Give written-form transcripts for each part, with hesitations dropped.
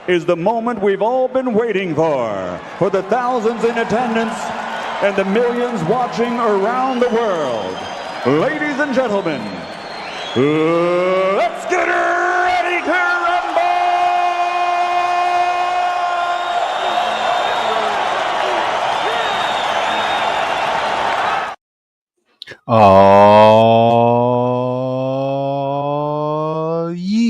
is the moment we've all been waiting for the thousands in attendance and the millions watching around the world. Ladies and gentlemen, let's get ready to rumble! Oh, yeah.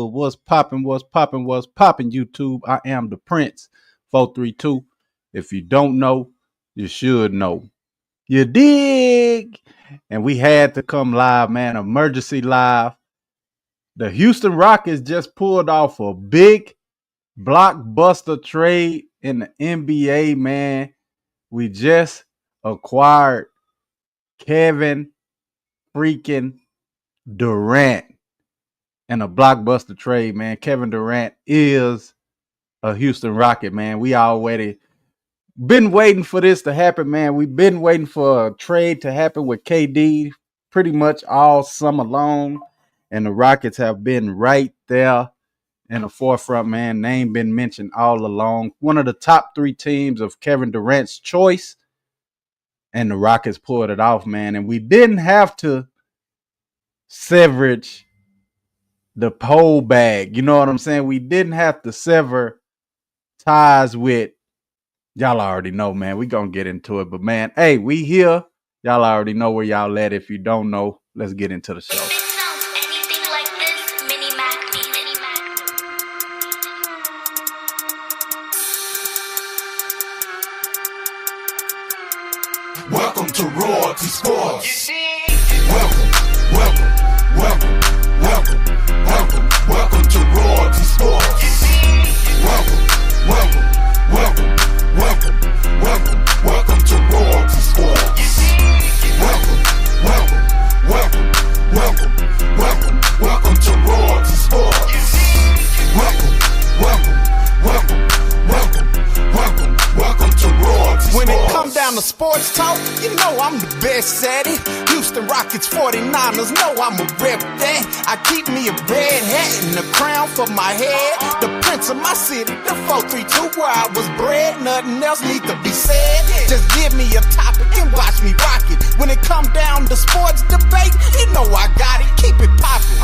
What's poppin', YouTube? I am the Prince, 432. If you don't know, you should know. You dig? And we had to come live, man. Emergency live. The Houston Rockets just pulled off a big blockbuster trade in the NBA, man. We just acquired Kevin freaking Durant in a blockbuster trade, man. Kevin Durant is a Houston Rocket, man. We already been waiting for this to happen, man. We've been waiting for a trade to happen with KD pretty much all summer long, and the Rockets have been right there in the forefront, man. Name been mentioned all along. One of the top 3 teams of Kevin Durant's choice, and the Rockets pulled it off, man. And we didn't have to severage the pole bag. You know what I'm saying? We didn't have to sever ties with, y'all already know, man. We gonna get into it. But, man, hey, we here. Y'all already know where y'all at. If you don't know, let's get into the show. Welcome to Royalty Sports. Welcome to Royalty Sports. Welcome to Royalty Sports. Welcome to Royalty Sports. Welcome to Royalty Sports. When it come down to sports talk, you know I'm the best at it. Houston Rockets 49ers, know I'ma rep that. I keep me a red hat and a crown for my head. The prince of my city, the 432 where I was bred. Nothing else need to be said. Just give me a topic and watch me rock it. When it come down to sports debate, you know I got it. Keep it poppin'.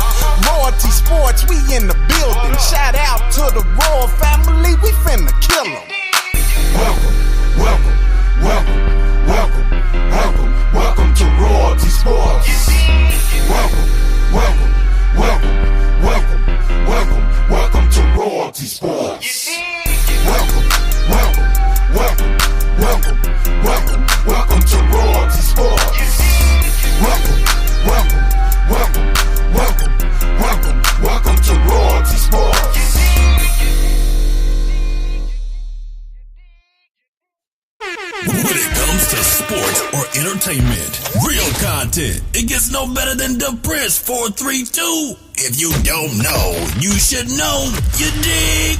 Royalty Sports, we in the building. Shout out to the Royal family, we finna kill 'em. Welcome to Royalty Sports. Welcome to Royalty Sports. Welcome to Royalty Sports. Welcome to Royalty Sports. When it comes to sports or entertainment, real content, it gets no better than the Prince 432. If you don't know, you should know. You dig.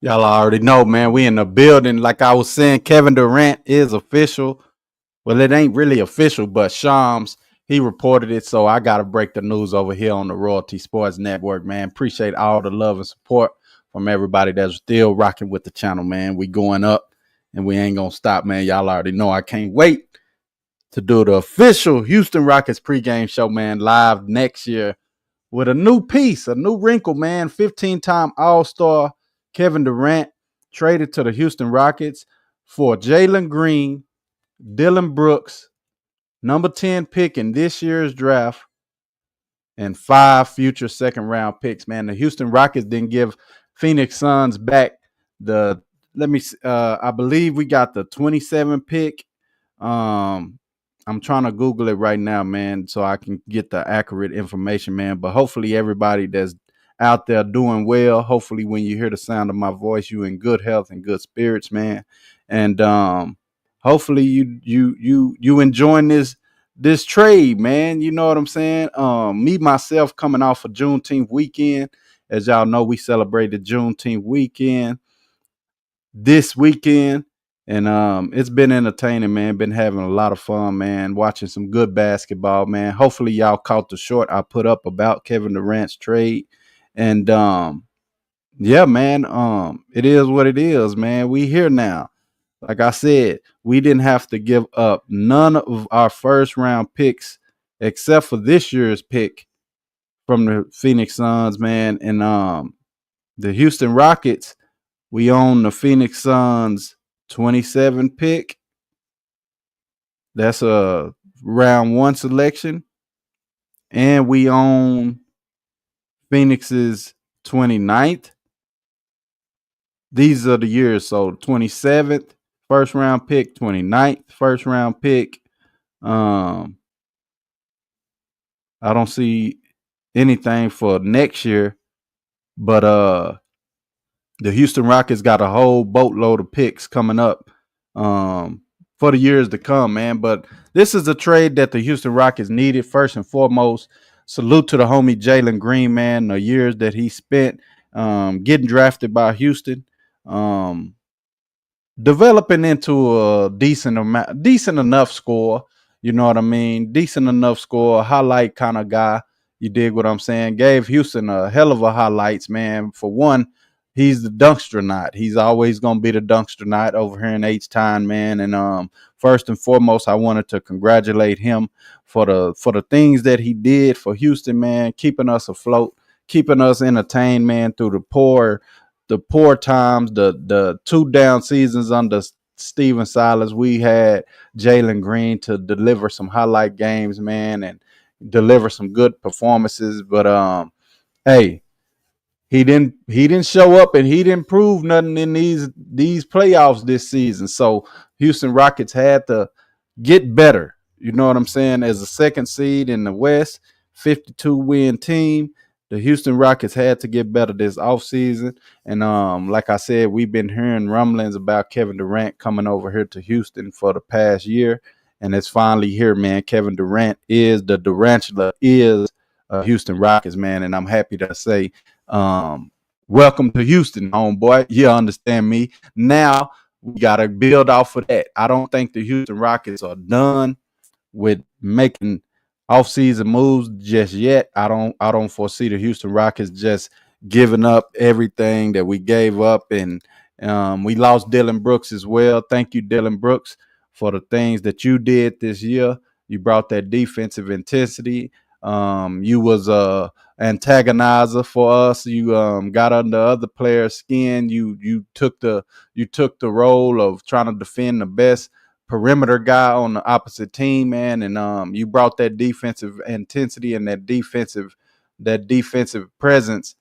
Y'all already know, man. We in the building. Like I was saying, Kevin Durant is official. Well, it ain't really official, but Shams, he reported it. So I got to break the news over here on the Royalty Sports Network, man. Appreciate all the love and support from everybody that's still rocking with the channel, man. We going up and we ain't going to stop, man. Y'all already know I can't wait to do the official Houston Rockets pregame show, man, live next year with a new piece, a new wrinkle, man. 15-time All-Star Kevin Durant traded to the Houston Rockets for Jalen Green, Dylan Brooks, number 10 pick in this year's draft, and 5 future second-round picks, man. The Houston Rockets didn't give Phoenix Suns back I believe we got the 27 pick. I'm trying to Google it right now, man, so I can get the accurate information, man. But hopefully everybody that's out there doing well, hopefully when you hear the sound of my voice, you in good health and good spirits, man. And hopefully you enjoying this trade, man. You know what I'm saying? Me, myself, coming off of Juneteenth weekend. As y'all know, we celebrated Juneteenth weekend this weekend. And it's been entertaining, man. Been having a lot of fun, man. Watching some good basketball, man. Hopefully y'all caught the short I put up about Kevin Durant's trade. And yeah, man. It is what it is, man. We here now. Like I said, we didn't have to give up none of our first round picks except for this year's pick from the Phoenix Suns, man. And the Houston Rockets, we own the Phoenix Suns 27 pick. That's a round one selection. And we own Phoenix's 29th. These are the years. So 27th, first round pick, 29th, first round pick. I don't see anything for next year, but the Houston Rockets got a whole boatload of picks coming up for the years to come, man. But this is a trade that the Houston Rockets needed first and foremost. Salute to the homie Jalen Green, man. The years that he spent getting drafted by Houston, developing into a decent enough score. You know what I mean? Decent enough score, highlight kind of guy. You dig what I'm saying? Gave Houston a hell of a highlights, man. For one, he's the dunkster night. He's always gonna be the dunkster night over here in H-Town, man. And first and foremost, I wanted to congratulate him for the things that he did for Houston, man, keeping us afloat, keeping us entertained, man, through the poor times, the two down seasons under Steven Silas. We had Jalen Green to deliver some highlight games, man, and deliver some good performances. But hey, he didn't show up and he didn't prove nothing in these playoffs this season. So Houston Rockets had to get better. You know what I'm saying? As a second seed in the West, 52 win team, the Houston Rockets had to get better this offseason. And like I said, we've been hearing rumblings about Kevin Durant coming over here to Houston for the past year. And it's finally here, man. Kevin Durant is the Durantula is Houston Rockets, man. And I'm happy to say, welcome to Houston, homeboy. You understand me? Now we got to build off of that. I don't think the Houston Rockets are done with making offseason moves just yet. I don't foresee the Houston Rockets just giving up everything that we gave up. And we lost Dylan Brooks as well. Thank you, Dylan Brooks, for the things that you did this year. You brought that defensive intensity. You was a antagonizer for us. You got under other players' skin. You took the role of trying to defend the best perimeter guy on the opposite team, man, and you brought that defensive intensity and that defensive presence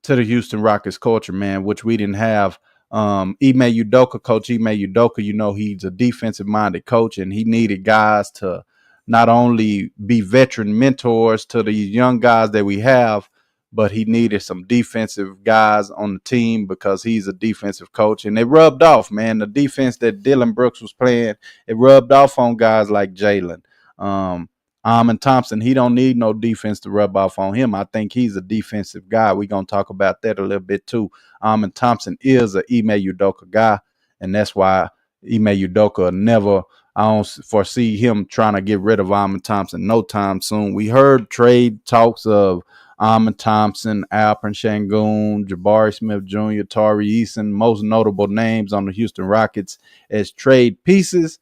to the Houston Rockets culture, man, which we didn't have. Ime Udoka, Coach Ime Udoka, you know, he's a defensive minded coach, and he needed guys to not only be veteran mentors to the young guys that we have, but he needed some defensive guys on the team because he's a defensive coach. And it rubbed off, man. The defense that Dylan Brooks was playing, it rubbed off on guys like Jalen. Amon Thompson, he don't need no defense to rub off on him. I think he's a defensive guy. We're going to talk about that a little bit too. Amon Thompson is a Ime Udoka guy, and that's why Ime Udoka never – I don't foresee him trying to get rid of Amon Thompson no time soon. We heard trade talks of Amon Thompson, Alperen Sengun, Jabari Smith Jr., Tari Eason, most notable names on the Houston Rockets as trade pieces.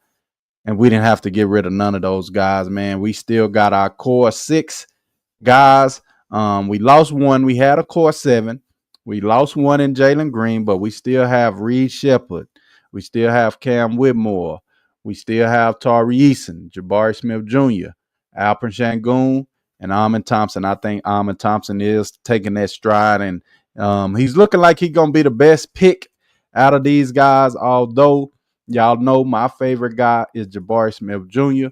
And we didn't have to get rid of none of those guys, man. We still got our core 6 guys. We lost one. We had a core 7. We lost one in Jalen Green, but we still have Reed Shepherd. We still have Cam Whitmore. We still have Tari Eason, Jabari Smith Jr., Alperen Sengun, and Amon Thompson. I think Amon Thompson is taking that stride, and he's looking like he's going to be the best pick out of these guys, although y'all know my favorite guy is Jabari Smith Jr.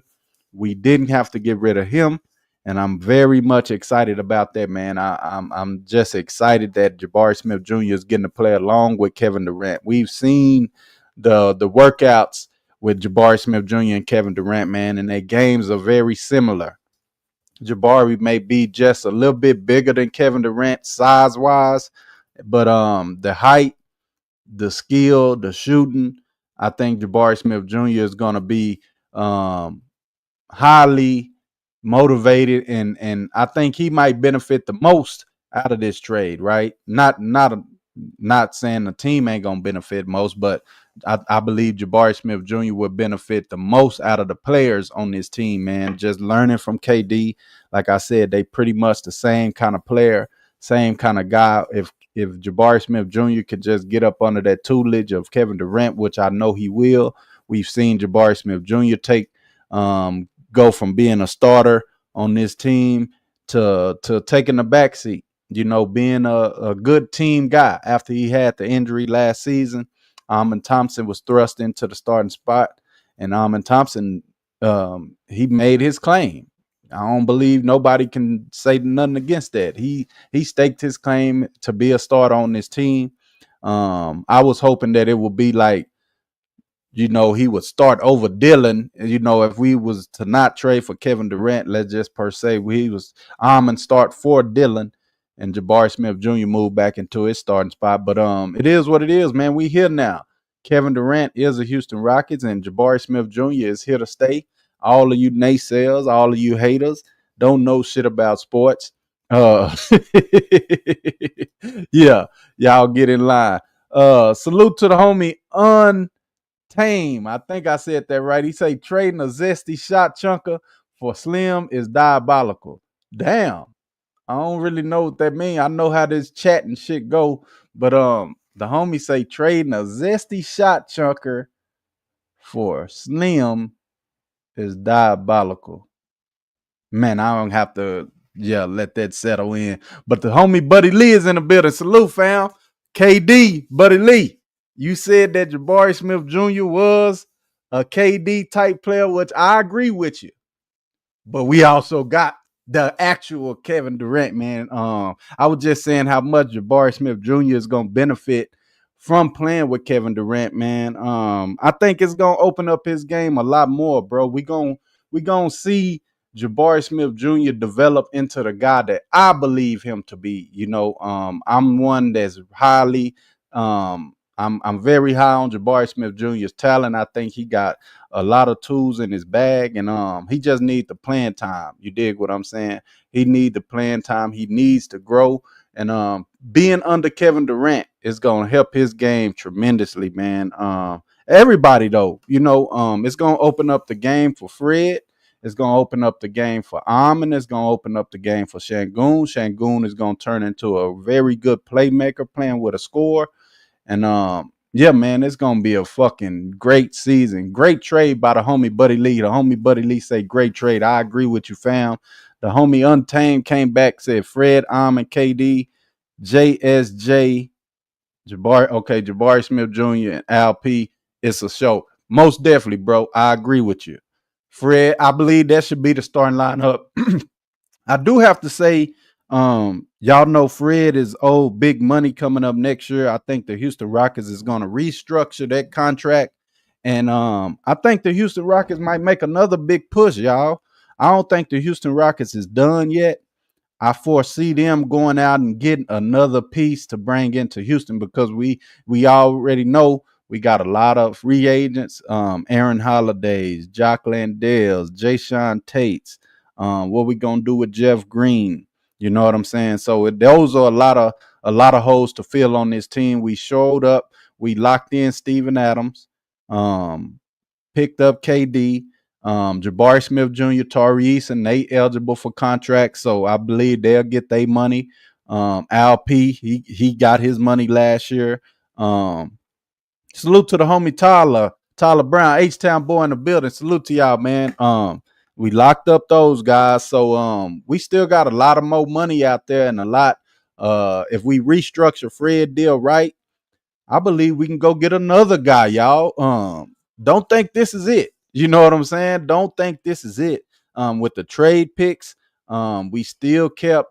We didn't have to get rid of him, and I'm very much excited about that, man. I'm just excited that Jabari Smith Jr. is getting to play along with Kevin Durant. We've seen the workouts with Jabari Smith Jr. and Kevin Durant, man, and their games are very similar. Jabari may be just a little bit bigger than Kevin Durant size-wise, but the height, the skill, the shooting, I think Jabari Smith Jr. is going to be um, highly motivated, and I think he might benefit the most out of this trade. Right? Not saying the team ain't gonna benefit most, but I believe Jabari Smith Jr. would benefit the most out of the players on this team. Man, just learning from KD. Like I said, they pretty much the same kind of player, same kind of guy. If Jabari Smith Jr. could just get up under that tutelage of Kevin Durant, which I know he will. We've seen Jabari Smith Jr. Go from being a starter on this team to taking the backseat. Being a good team guy after he had the injury last season. Amon Thompson was thrust into the starting spot, and Amon Thompson, he made his claim. I don't believe nobody can say nothing against that. He staked his claim to be a starter on this team. I was hoping that it would be like, he would start over Dillon. If we was to not trade for Kevin Durant, let's just per se, he was Amon start for Dillon, and Jabari Smith Jr. moved back into his starting spot. But it is what it is, man. We here now. Kevin Durant is a Houston Rockets, and Jabari Smith Jr. is here to stay. All of you naysayers, all of you haters, don't know shit about sports. Yeah, y'all get in line. Salute to the homie Tame. I think I said that right. He say trading a zesty shot chunker for Slim is diabolical. Damn. I don't really know what that means. I know how this chat and shit go, but the homie say trading a zesty shot chunker for Slim is diabolical. Man, I don't have to let that settle in. But the homie Buddy Lee is in the building. Salute, fam. KD, Buddy Lee. You said that Jabari Smith Jr. was a KD type player, which I agree with you. But we also got the actual Kevin Durant, man. I was just saying how much Jabari Smith Jr. is gonna benefit from playing with Kevin Durant, man. I think it's gonna open up his game a lot more, bro. We gonna see Jabari Smith Jr. develop into the guy that I believe him to be. I'm one that's highly I'm very high on Jabari Smith Jr.'s talent. I think he got a lot of tools in his bag, and he just needs the playing time. You dig what I'm saying? He needs the playing time. He needs to grow, and being under Kevin Durant is gonna help his game tremendously, man. Everybody though, it's gonna open up the game for Fred. It's gonna open up the game for Amon. It's gonna open up the game for Şengün. Şengün is gonna turn into a very good playmaker, playing with a score. And yeah, man, it's gonna be a fucking great season. Great trade by the homie Buddy Lee. The homie Buddy Lee say great trade. I agree with you, fam. The homie Untamed came back, said Fred, Amon, KD, JSJ, Jabari Smith Jr. and Al P. It's a show. Most definitely, bro. I agree with you. Fred, I believe that should be the starting lineup. I do have to say, y'all know Fred is owed big money coming up next year. I think the Houston Rockets is going to restructure that contract. And I think the Houston Rockets might make another big push, y'all. I don't think the Houston Rockets is done yet. I foresee them going out and getting another piece to bring into Houston, because we already know we got a lot of free agents. Aaron Holidays, Jock Landales, Jayshawn Tates. What we gonna do with Jeff Green? You know what I'm saying? So those are a lot of holes to fill on this team. We showed up. We locked in Steven Adams. Picked up KD. Jabari Smith Jr., Tari and they eligible for contracts, so I believe they'll get their money. Al P, he got his money last year. Salute to the homie Tyler Brown, H-Town boy in the building. Salute to y'all, man. We locked up those guys, so we still got a lot of more money out there, and a lot. If we restructure Fred deal right, I believe we can go get another guy, y'all. Don't think this is it. You know what I'm saying? Don't think this is it. With the trade picks, we still kept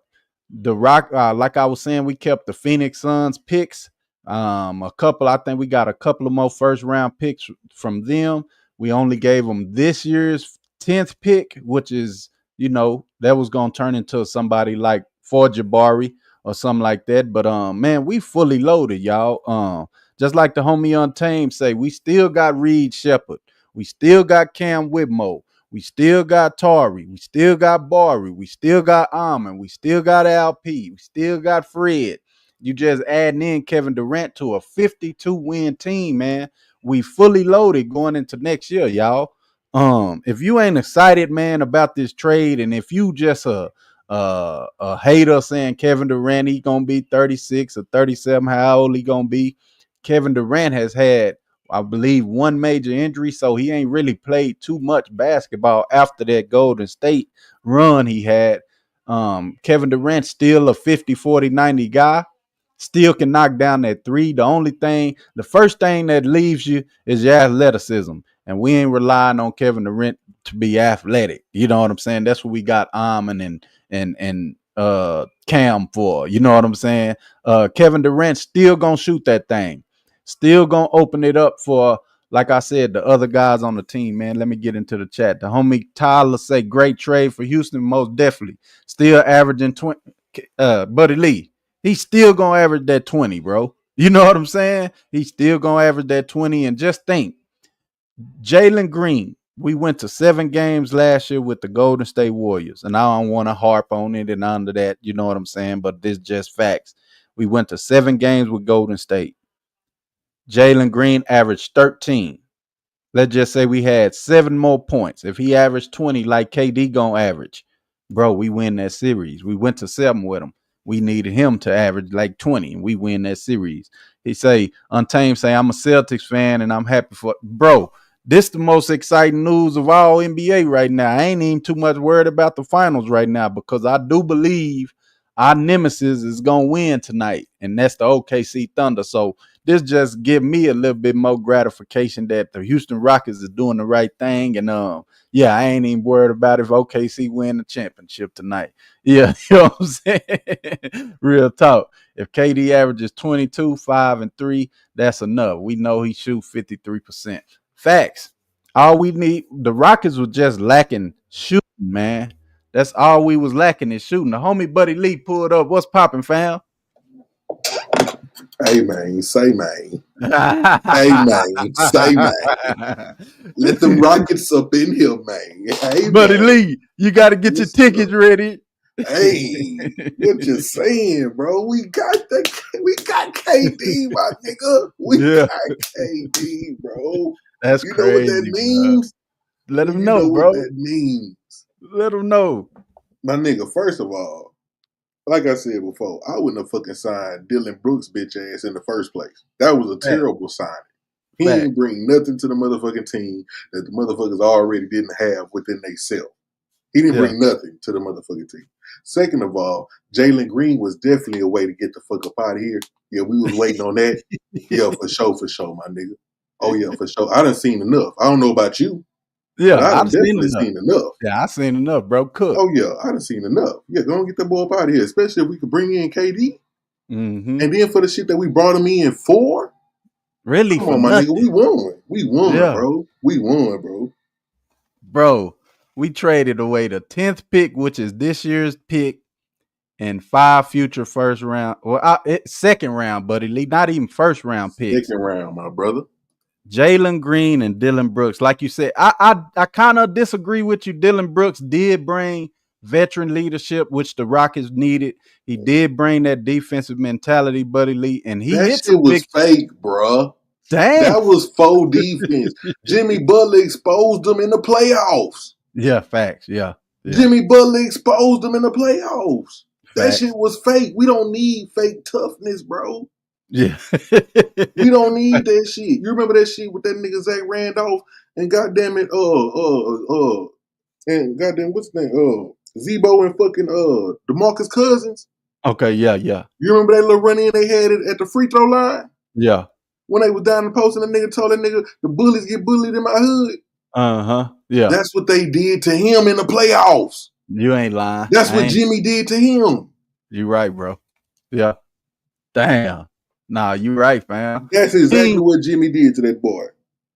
the Rock. Like I was saying, we kept the Phoenix Suns picks. I think we got a couple of more first round picks from them. We only gave them this year's 10th pick, which is, that was going to turn into somebody like for Jabari or something like that. But man, we fully loaded, y'all. Just like the homie Untamed say, we still got Reed Shepard. We still got Cam Whitmore. We still got Tari. We still got Bari. We still got Almond. We still got LP. We still got Fred. You just adding in Kevin Durant to a 52-win team, man. We fully loaded going into next year, y'all. If you ain't excited, man, about this trade, and if you just a hater saying Kevin Durant he gonna be 36 or 37, how old he gonna be? Kevin Durant has had, I believe, one major injury, so he ain't really played too much basketball after that Golden State run he had. Kevin Durant still a 50, 40, 90 guy. Still can knock down that three. The first thing that leaves you is your athleticism. And we ain't relying on Kevin Durant to be athletic. You know what I'm saying? That's what we got Amon and Cam for. You know what I'm saying? Kevin Durant still gonna shoot that thing. Still gonna open it up for, like I said, the other guys on the team, man. Let me get into the chat. The homie Tyler say great trade for Houston, most definitely. Still averaging 20. Buddy Lee, he's still gonna average that 20, bro. You know what I'm saying? He's still gonna average that 20. And just think, Jalen Green, we went to 7 games last year with the Golden State Warriors, and I don't want to harp on it and under that, you know what I'm saying? But this just facts. We went to 7 games with Golden State. Jalen Green averaged 13. Let's just say we had 7 more points. If he averaged 20 like KD gonna average, bro, we win that series. We went to 7 with him. We needed him to average like 20, and we win that series. He say, Untamed say, I'm a Celtics fan, and I'm happy for, bro, this the most exciting news of all NBA right now. I ain't even too much worried about the finals right now because I do believe our nemesis is going to win tonight, and that's the OKC Thunder. So this just give me a little bit more gratification that the Houston Rockets is doing the right thing. And yeah, I ain't even worried about if OKC win the championship tonight. Yeah, you know what I'm saying? Real talk. If KD averages 22, 5, and 3, that's enough. We know he shoot 53%. Facts. All we need, the Rockets were just lacking shooting, man. That's all we was lacking is shooting. The homie Buddy Lee pulled up. What's popping, fam? Hey man, say man. Hey man, say man. Let them Rockets up in here, man. Hey Buddy man. Lee, you got to get your tickets ready. Hey, what you saying, bro? We got KD, my nigga. We got KD, bro. That's you crazy. know what that means? Let him you know, bro. What that means. Let him know. My nigga, first of all, like I said before, I wouldn't have fucking signed Dylan Brooks' bitch ass in the first place. That was a terrible signing. He didn't bring nothing to the motherfucking team that the motherfuckers already didn't have within themselves. He didn't bring nothing to the motherfucking team. Second of all, Jalen Green was definitely a way to get the fuck up out of here. Yeah, we was waiting on that. Yeah, for sure, my nigga. Oh yeah, for sure. I done seen enough. I don't know about you. Yeah, but I done definitely seen enough. Yeah, I seen enough, bro. Cook. Oh yeah, I done seen enough. Yeah, go and get that boy up out of here. Especially if we could bring in KD. Mm-hmm. And then for the shit that we brought him in for. Really? Come on, my nigga. We won. We won, bro. We won, bro. Bro, we traded away the 10th pick, which is this year's pick, and 5 future first round, or second round, Buddy Lee, not even first round picks. Second round, my brother. Jalen Green and Dylan Brooks. Like you said, I kind of disagree with you. Dylan Brooks did bring veteran leadership, which the Rockets needed. He did bring that defensive mentality, Buddy Lee, and that shit was fake, bro. Dang. That was faux defense. Jimmy Butler exposed them in the playoffs. Yeah, facts. Yeah. Jimmy Butler exposed them in the playoffs. That shit was fake. We don't need fake toughness, bro. Yeah. We don't need that shit. You remember that shit with that nigga Zach Randolph and goddamn it, and goddamn what's his name? Zebo and fucking DeMarcus Cousins. Okay, yeah. You remember that little run in they had at the free throw line? Yeah. When they was down the post and the nigga told that nigga the bullies get bullied in my hood. Uh-huh. Yeah. That's what they did to him in the playoffs. You ain't lying. That's what Jimmy did to him. You right, bro. Yeah. Damn. Nah, you right, fam. That's exactly what Jimmy did to that boy.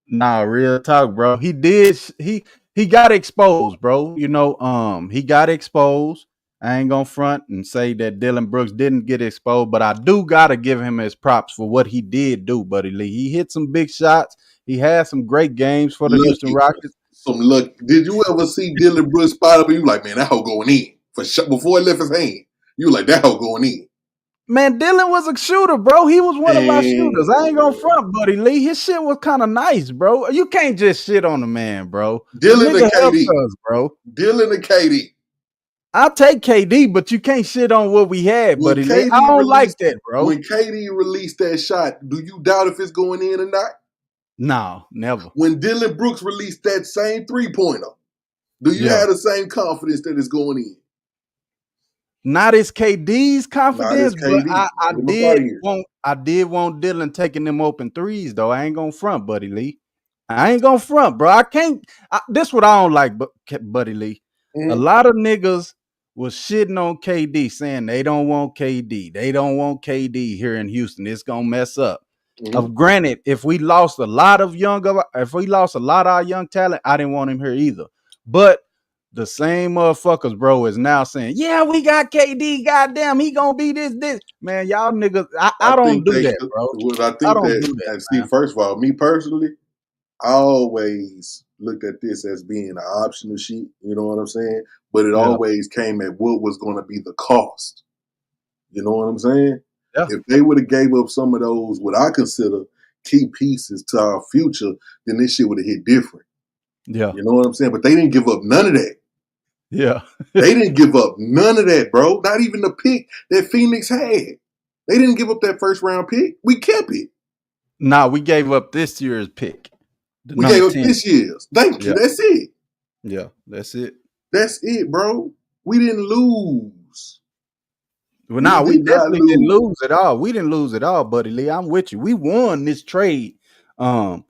Nah, real talk, bro. He did. He got exposed, bro. You know, he got exposed. I ain't gonna front and say that Dylan Brooks didn't get exposed, but I do gotta give him his props for what he did do, Buddy Lee. He hit some big shots. He had some great games for the Houston Rockets. Some luck. Did you ever see Dylan Brooks spot up and you like, man, that hoe going in for before he left his hand? You like that hoe going in. Man, Dylan was a shooter, bro. He was one of my shooters. I ain't gonna front, Buddy Lee. His shit was kind of nice, bro. You can't just shit on the man, bro. Dylan and KD, bro. Dylan and KD. I'll take KD, but you can't shit on what we had, Buddy Lee. I don't like that, bro. When KD released that shot, do you doubt if it's going in or not? No, never. When Dylan Brooks released that same 3-pointer, do you have the same confidence that it's going in? Not as KD's confidence, KD. but I did want Dylan taking them open threes, though. I ain't gonna front, Buddy Lee. I ain't gonna front, bro. I can't. This what I don't like, Buddy Lee. Mm-hmm. A lot of niggas was shitting on KD, saying they don't want KD. They don't want KD here in Houston. It's gonna mess up. Mm-hmm. Granted, if we lost a lot of our young talent, I didn't want him here either. But the same motherfuckers, bro, is now saying, yeah, we got KD. Goddamn, he gonna be this. Man, y'all niggas, I don't do that, bro. I don't do that. See, first of all, me personally, I always looked at this as being an optional sheet. You know what I'm saying? But it always came at what was going to be the cost. You know what I'm saying? Yeah. If they would have gave up some of those, what I consider key pieces to our future, then this shit would have hit different. Yeah. You know what I'm saying? But they didn't give up none of that. Yeah. They didn't give up none of that, bro. Not even the pick that Phoenix had. They didn't give up that first round pick. We kept it. Nah, we gave up this year's pick. We gave up this year's. Thank you. That's it. Yeah, that's it. That's it, bro. We didn't lose. Well, we definitely didn't lose at all. We didn't lose at all, Buddy Lee. I'm with you. We won this trade. I'm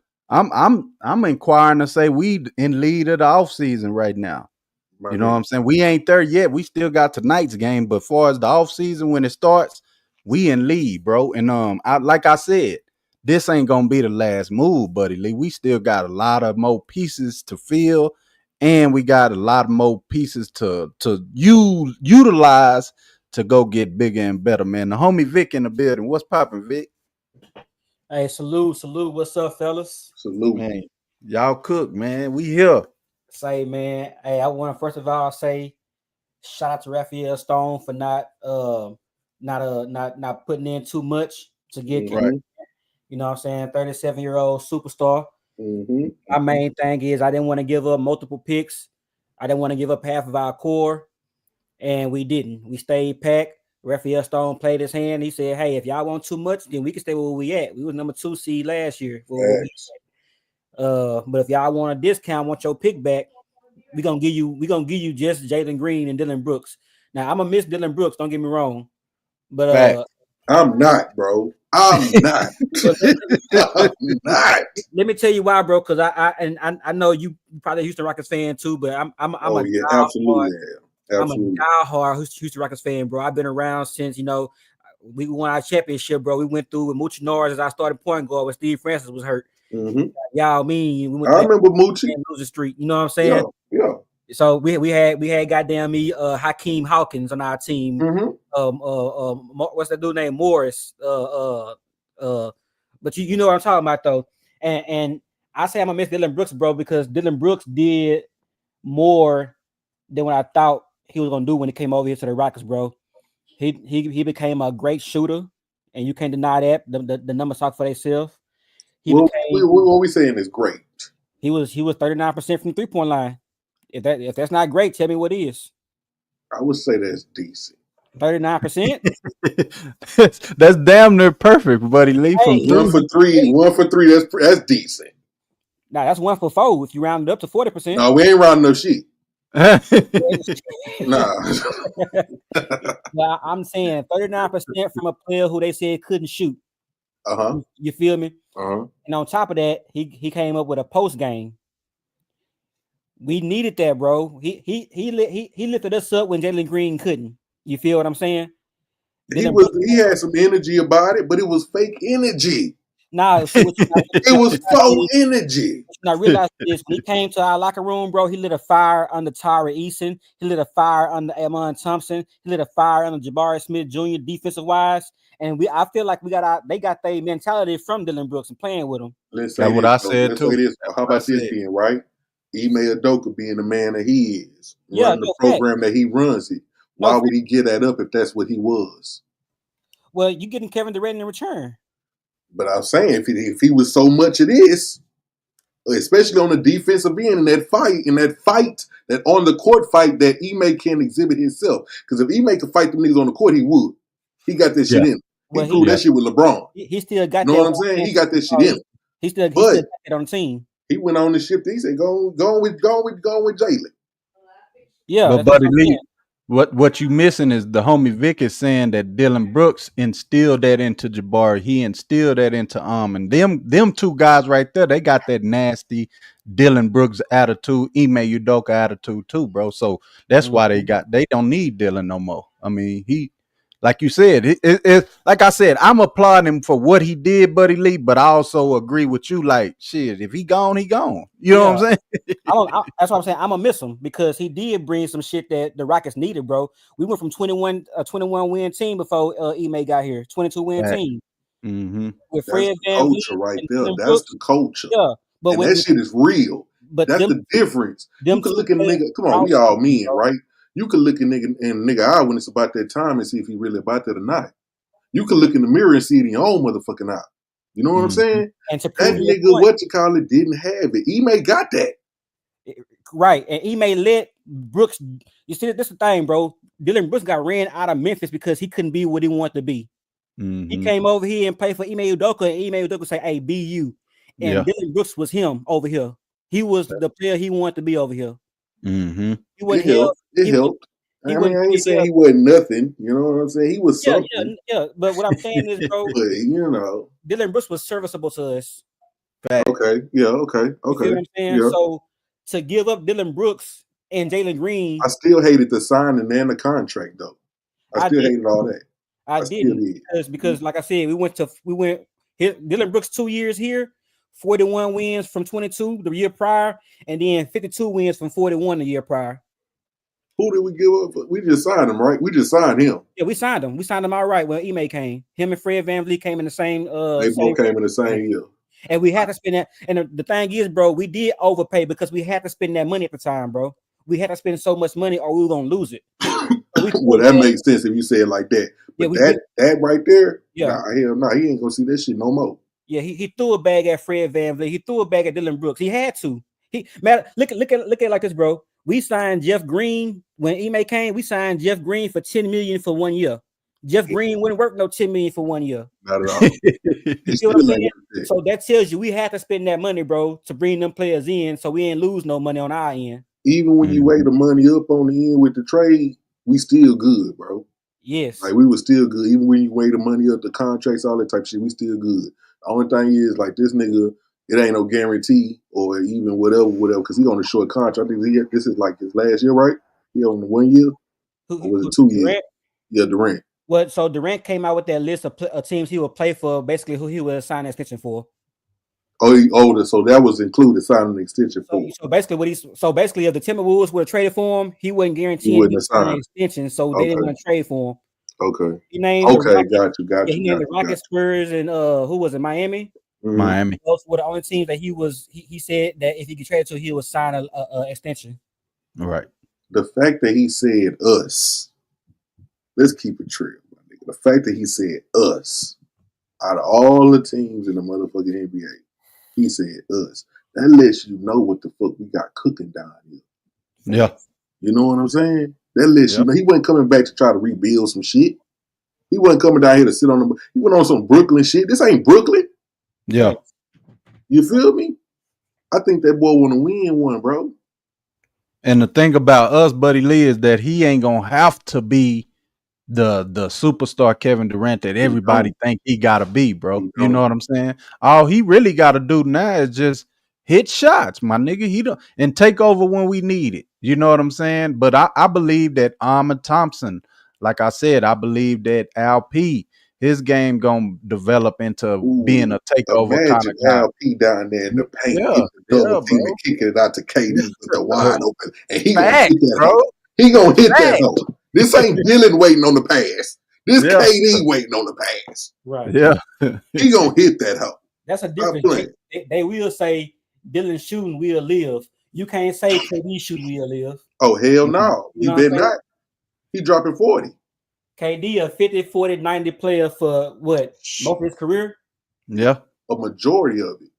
inquiring to say we in lead of the offseason right now. You know what I'm saying? We ain't there yet. We still got tonight's game, but as far as the offseason when it starts, we in lead, bro. And like I said, this ain't gonna be the last move, Buddy Lee. We still got a lot of more pieces to fill, and we got a lot more pieces to utilize to go get bigger and better, man. The homie Vic in the building. What's popping, Vic? Hey, salute. What's up, fellas? Salute, man. Y'all cook, man. We here. Say, man. Hey, I want to first of all say shout out to Raphael Stone for not putting in too much to get right. You know what I'm saying? 37-year-old superstar. Mm-hmm. My main thing is I didn't want to give up multiple picks. I didn't want to give up half of our core, and we didn't. We stayed packed. Raphael Stone played his hand. He said, hey, if y'all want too much, then we can stay where we at. We was number 2 seed last year. But if y'all want a discount, want your pick back, we're gonna give you just Jalen Green and Dylan Brooks. Now I'm gonna miss Dylan Brooks, don't get me wrong. But I'm not, bro. I'm not. I'm not. Let me tell you why, bro, because I know you probably a Houston Rockets fan too, but I'm absolutely. I'm a diehard Houston Rockets fan, bro. I've been around since, we won our championship, bro. We went through with Moochie Norris as our starting point guard when Steve Francis was hurt. Mm-hmm. Y'all mean we went I remember Moochie losing streak. You know what I'm saying? Yeah. So we had goddamn me Hakeem Hawkins on our team. Mm-hmm. What's that dude named Morris? But you know what I'm talking about though. And I say I'm gonna miss Dylan Brooks, bro, because Dylan Brooks did more than what I thought he was gonna do when he came over here to the Rockets, bro. He became a great shooter, and you can't deny that. The numbers talk for themselves. What we saying is great. He was 39% from the 3-point line. If that's not great, tell me what is. I would say that's decent. 39%. That's damn near perfect, Buddy Lee. Hey, from 1 for 3. That's decent. Nah, that's 1 for 4 if you round it up to 40%. No, we ain't rounding no shit. Nah. Well, I'm saying 39% from a player who they said couldn't shoot. You feel me? And on top of that, he came up with a post game. We needed that, bro. He lifted us up when Jalen Green couldn't. You feel what I'm saying? He had some energy about it, but it was fake energy. Nah, see what you It was faux energy. Now realize this: when he came to our locker room, bro, he lit a fire under Tyra Eason. He lit a fire under Amon Thompson. He lit a fire under Jabari Smith Jr. defensive wise. And I feel like they got their mentality from Dylan Brooks and playing with him. Let's say That's what this. I Though. said Let's too. say this. That's How what I about this said. being right? Ime Udoka being the man that he is, Yeah, running the no, program that he runs it. Why No, would he get that up if that's what he was? Well, you getting Kevin Durant in return. But I'm saying if he was so much of this, especially on the defensive end in that fight, that on the court fight that Ime can't exhibit himself. Because if Ime could fight them niggas on the court, he would. He got that shit in him. He Well, proved that shit with LeBron. He still got You know that. what I'm saying? He got that shit in him. He still But got it on the team. he went on the ship. He said, "Go with Jalen." Yeah, But that's Buddy what I'm Lee, saying. what you missing is the homie Vic is saying that Dylan Brooks instilled that into Jabari. He instilled that into and them two guys right there. They got that nasty Dylan Brooks attitude, Ime Udoka attitude too, bro. So that's why they don't need Dylan no more. I mean, he, like you said, like I said, I'm applauding him for what he did, Buddy Lee. But I also agree with you. Like, shit, if he gone, he gone. You know what I'm saying? That's what I'm saying. I'm gonna miss him because he did bring some shit that the Rockets needed, bro. We went from 21 win team before Ime got here, 22 win team. Mm-hmm. With That's Fred the VanVleet culture right there. Dylan That's Brooks. the culture. Yeah, but and that shit is real. That's the difference. You can look at nigga. Come on, we all men, right? You can look at nigga eye when it's about that time and see if he really about that or not. You can look in the mirror and see it in your own motherfucking eye. You know what I'm saying? And to that prove nigga, didn't have it. Ime got that. Right. And Ime let Brooks. You see, this is the thing, bro. Dylan Brooks got ran out of Memphis because he couldn't be what he wanted to be. Mm-hmm. He came over here and played for Ime Udoka, and Ime Udoka say, "Hey, be you." And Dylan Brooks was him over here. He was the player he wanted to be over here. Mm-hmm. He wasn't It helped. I ain't saying he wasn't nothing. You know what I'm saying? He was something. Yeah. But what I'm saying is, bro, but, you know, Dylan Brooks was serviceable to us. Okay. Yeah. Okay. You feel what I'm saying? Yeah. So to give up Dylan Brooks and Jalen Green, I still hated the signing and the contract, though. I still hated all that. I didn't because, like I said, we went here. Dylan Brooks 2 years here, 41 wins from 22 the year prior, and then 52 wins from 41 the year prior. Who did we give up? We just signed him, right? We just signed him. Yeah, we signed him. We signed him all right. When Ime came, him and Fred VanVleet came in the same. They both came in the same year. And we had to spend that. And the thing is, bro, we did overpay because we had to spend that money at the time, bro. We had to spend so much money or we were gonna lose it. Well, that makes sense if you say it like that. But that right there, hell no, he ain't gonna see that shit no more. Yeah, he threw a bag at Fred VanVleet. He threw a bag at Dylan Brooks. He had to. Look at it like this, bro. We signed Jeff Green when Ime came. We signed Jeff Green for $10 million for 1 year. Jeff Green wouldn't work no $10 million for 1 year. Not at all. You see what I'm saying? So that tells you we had to spend that money, bro, to bring them players in, so we ain't lose no money on our end. Even when you weigh the money up on the end with the trade, we still good, bro. Yes. Like we were still good. Even when you weigh the money up, the contracts, all that type of shit, we still good. The only thing is, like, this nigga, it ain't no guarantee or even whatever, because he on a short contract. I think this is like his last year, right? He on 1 year? Or was it 2 years? Yeah, Durant. Well, so Durant came out with that list of teams he would play for, basically who he would sign an extension for. Oh, so that was included signing an extension for. So basically, if the Timberwolves would have traded for him, he wasn't guaranteeing an extension, so they didn't want to trade for him. Okay. He named got you. He named the Rockets, Spurs, and who was it? Miami. Mm-hmm. Miami. Those were the only teams that he said that if he could trade to, he would sign a extension. Right. The fact that he said us, let's keep it true. The fact that he said us, out of all the teams in the motherfucking NBA, he said us. That lets you know what the fuck we got cooking down here. Yeah. You know what I'm saying? That lets you know he wasn't coming back to try to rebuild some shit. He wasn't coming down here to sit on the. He went on some Brooklyn shit. This ain't Brooklyn. Yeah. You feel me? I think that boy want to win one, bro. And the thing about us, Buddy Lee, is that he ain't gonna have to be the superstar Kevin Durant that everybody think he gotta be, bro. You know what I'm saying? All he really gotta do now is just hit shots, my nigga. He don't and take over when we need it. You know what I'm saying? But I believe that Amon Thompson, like I said, I believe that Al P, his game gonna develop into Ooh, being a takeover kind imagine of guy. LP down there in the paint, Yeah, getting the double yeah, team bro. and kicking it out to KD with the wide open, and he gonna Facts, hit that bro. hoe. He gonna hit that Facts. hoe. This ain't Dylan waiting on the pass. This Yeah. KD waiting on the pass. Right. Yeah. He gonna hit that hoe. That's a I'm difference. playing. They will say Dylan shooting will live. You can't say KD shooting will live. Oh hell no, You he know what I'm better saying? not. He dropping 40. KD a 50, 40, 90 player for what? Most of his career? Yeah. A majority of it.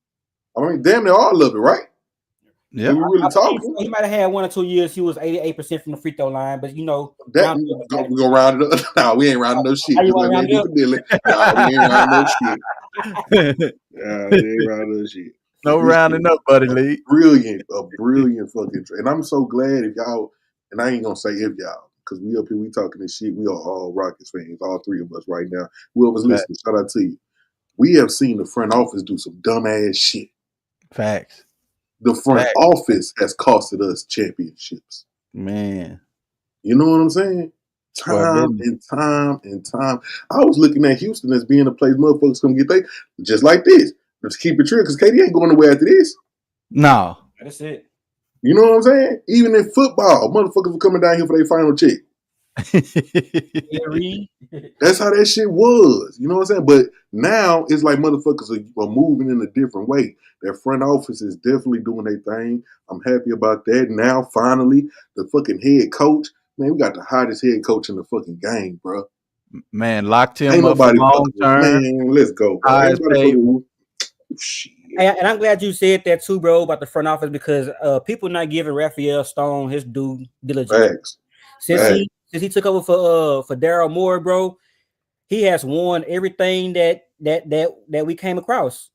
I mean, damn near all of it, right? Yeah. If we really I believe talking. so. He might have had 1 or 2 years. He was 88% from the free throw line, but you know, That we gonna round it up. Nah, we ain't rounding no shit. How you Just want like to we round do it for Dylan. Nah, we ain't rounding no shit. Nah, we ain't rounding no shit. No But this rounding shit up, buddy Lee. a brilliant fucking and I'm so glad if y'all, and I ain't gonna say if y'all, because we up here, we talking this shit. We are all Rockets fans, all three of us right now. Whoever's listening, shout out to you. We have seen the front office do some dumbass shit. Facts. The front office has costed us championships. Man. You know what I'm saying? Well, Time and time and time. I was looking at Houston as being a place motherfuckers come get they just like this. Let's keep it true because KD ain't going nowhere after this. No. That's it. You know what I'm saying? Even in football, motherfuckers were coming down here for their final check. That's how that shit was. You know what I'm saying? But now it's like motherfuckers are moving in a different way. Their front office is definitely doing their thing. I'm happy about that. Now, finally, the fucking head coach. Man, we got the hottest head coach in the fucking game, bro. Man, locked him Ain't up for nobody long term. Man, let's go, bro. Highest paid. Shit. And I'm glad you said that too, bro, about the front office because people not giving Raphael Stone his due diligence. Since he took over for Daryl Moore, bro, he has won everything that we came across.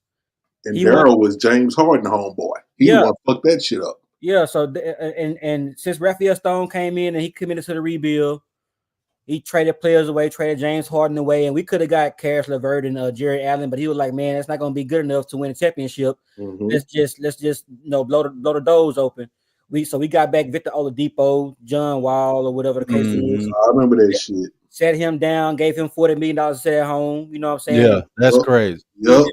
And Daryl was James Harden homeboy. He the one fuck that shit up. Yeah, so and since Raphael Stone came in and he committed to the rebuild, he traded players away, traded James Harden away, and we could have got Karis LeVert and Jerry Allen, but he was like, "Man, that's not going to be good enough to win a championship. Mm-hmm. Let's just blow the doors open." We got back Victor Oladipo, John Wall, or whatever the case is. I remember that shit. Set him down, gave him $40 million to stay at home. You know what I'm saying? Yeah, that's crazy. Yep.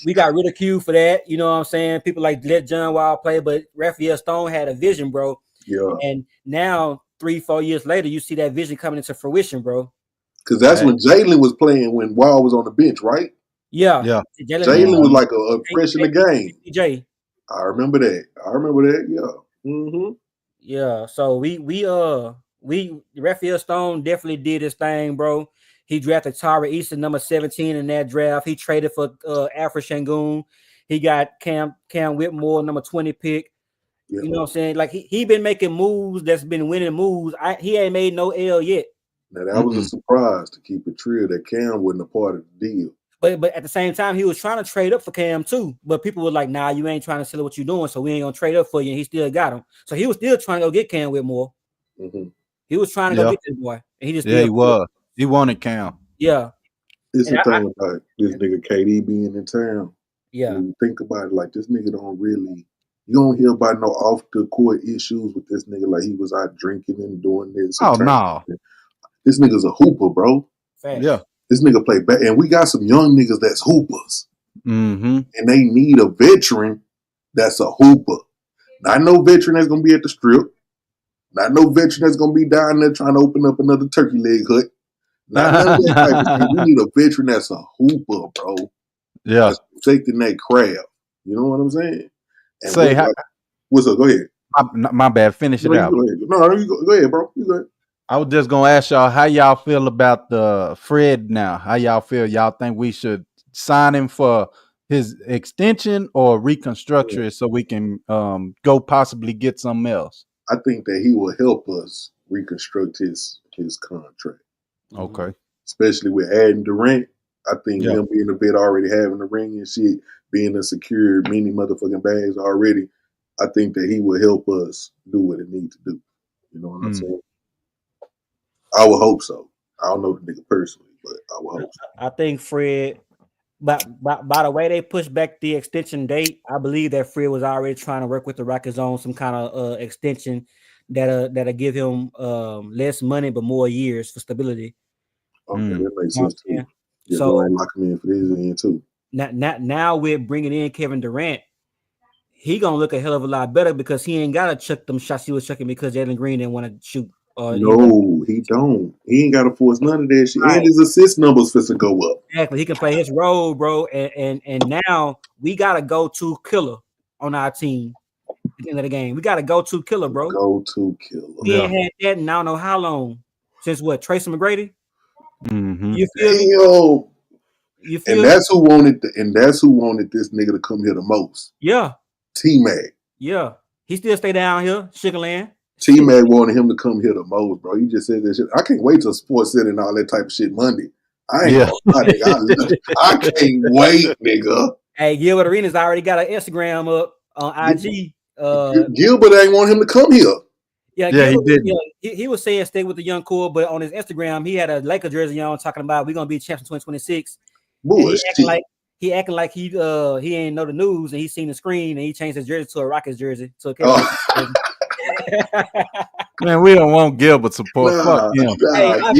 We got ridiculed for that. You know what I'm saying? People like let John Wall play, but Raphael Stone had a vision, bro. Yeah. And now 3-4 years later, you see that vision coming into fruition, bro. Because that's when Jalen was playing when Wall was on the bench, right? Yeah. Jalen was like a fresh in the game. DJ. I remember that. Yeah. Mm-hmm. Yeah. So we Raphael Stone definitely did his thing, bro. He drafted Tara Easton, number 17 in that draft. He traded for Alfred Şengün. He got Cam Whitmore, number 20 pick. Yeah. You know what I'm saying? Like he been making moves that's been winning moves. He ain't made no L yet. Now that was a surprise, to keep it real, that Cam wasn't a part of the deal. But at the same time, he was trying to trade up for Cam too. But people were like, "Nah, you ain't trying to sell what you're doing, so we ain't gonna trade up for you." And he still got him. So he was still trying to go get Cam Whitmore. Mm-hmm. He was trying to go get this boy, and he just he was. He wanted Cam. Yeah. It's the thing about this nigga KD being in town. Yeah. When you think about it, like this nigga don't really. You don't hear about no off the court issues with this nigga. Like he was out drinking and doing this. Oh no. This nigga's a hooper, bro. Fact. Yeah. This nigga play back, and we got some young niggas that's hoopers, and they need a veteran that's a hooper. Not no veteran that's gonna be at the strip. Not no veteran that's gonna be down there trying to open up another turkey leg hut. Not none of that type of thing. We need a veteran that's a hooper, bro. Yeah, that's protecting that craft. You know what I'm saying? And say what's up? Go ahead. My bad. Finish it out. Go ahead, bro. You go ahead. I was just gonna ask y'all how y'all feel about the Fred now. How y'all feel? Y'all think we should sign him for his extension or reconstruct it so we can go possibly get something else? I think that he will help us reconstruct his contract. Okay. Especially with adding Durant. I think him being a bit already having the ring and shit, being a secure many motherfucking bags already, I think that he will help us do what it needs to do. You know what I'm saying? I would hope so. I don't know the nigga personally, but I would hope so. I think Fred, by the way they pushed back the extension date, I believe that Fred was already trying to work with the Rockets on some kind of extension that'll give him less money but more years for stability. Okay, that makes sense too. Yeah, go ahead and lock him in for this end too. Now we're bringing in Kevin Durant. He gonna look a hell of a lot better because he ain't gotta chuck them shots he was chucking because Jalen Green didn't want to shoot. No, he don't. He ain't got to force none of that shit. Right. And his assist numbers fit to go up. Exactly. He can play his role, bro. And now we got a go-to killer on our team at the end of the game. We got a go-to killer, bro. Go-to killer. We ain't had that in I don't know how long. Since what? Tracy McGrady? Mm-hmm. You feel me? You feel and that's who wanted this nigga to come here the most. Yeah. T-Mac. Yeah. He still stay down here, Sugarland. T-Mac wanted him to come here the most, bro. He just said that shit. I can't wait till Sports Center and all that type of shit Monday. I ain't gonna lie, nigga. I can't wait, nigga. Hey, Gilbert Arenas already got an Instagram up on IG. Gilbert ain't want him to come here. Yeah, Gilbert, he did. He was saying stay with the young core, but on his Instagram, he had a Lakers jersey on talking about we're gonna be champs in 2026. Bullshit. He acting like he ain't know the news and he seen the screen and he changed his jersey to a Rockets jersey. Jersey. Man, we don't want Gilbert support. Fuck him. I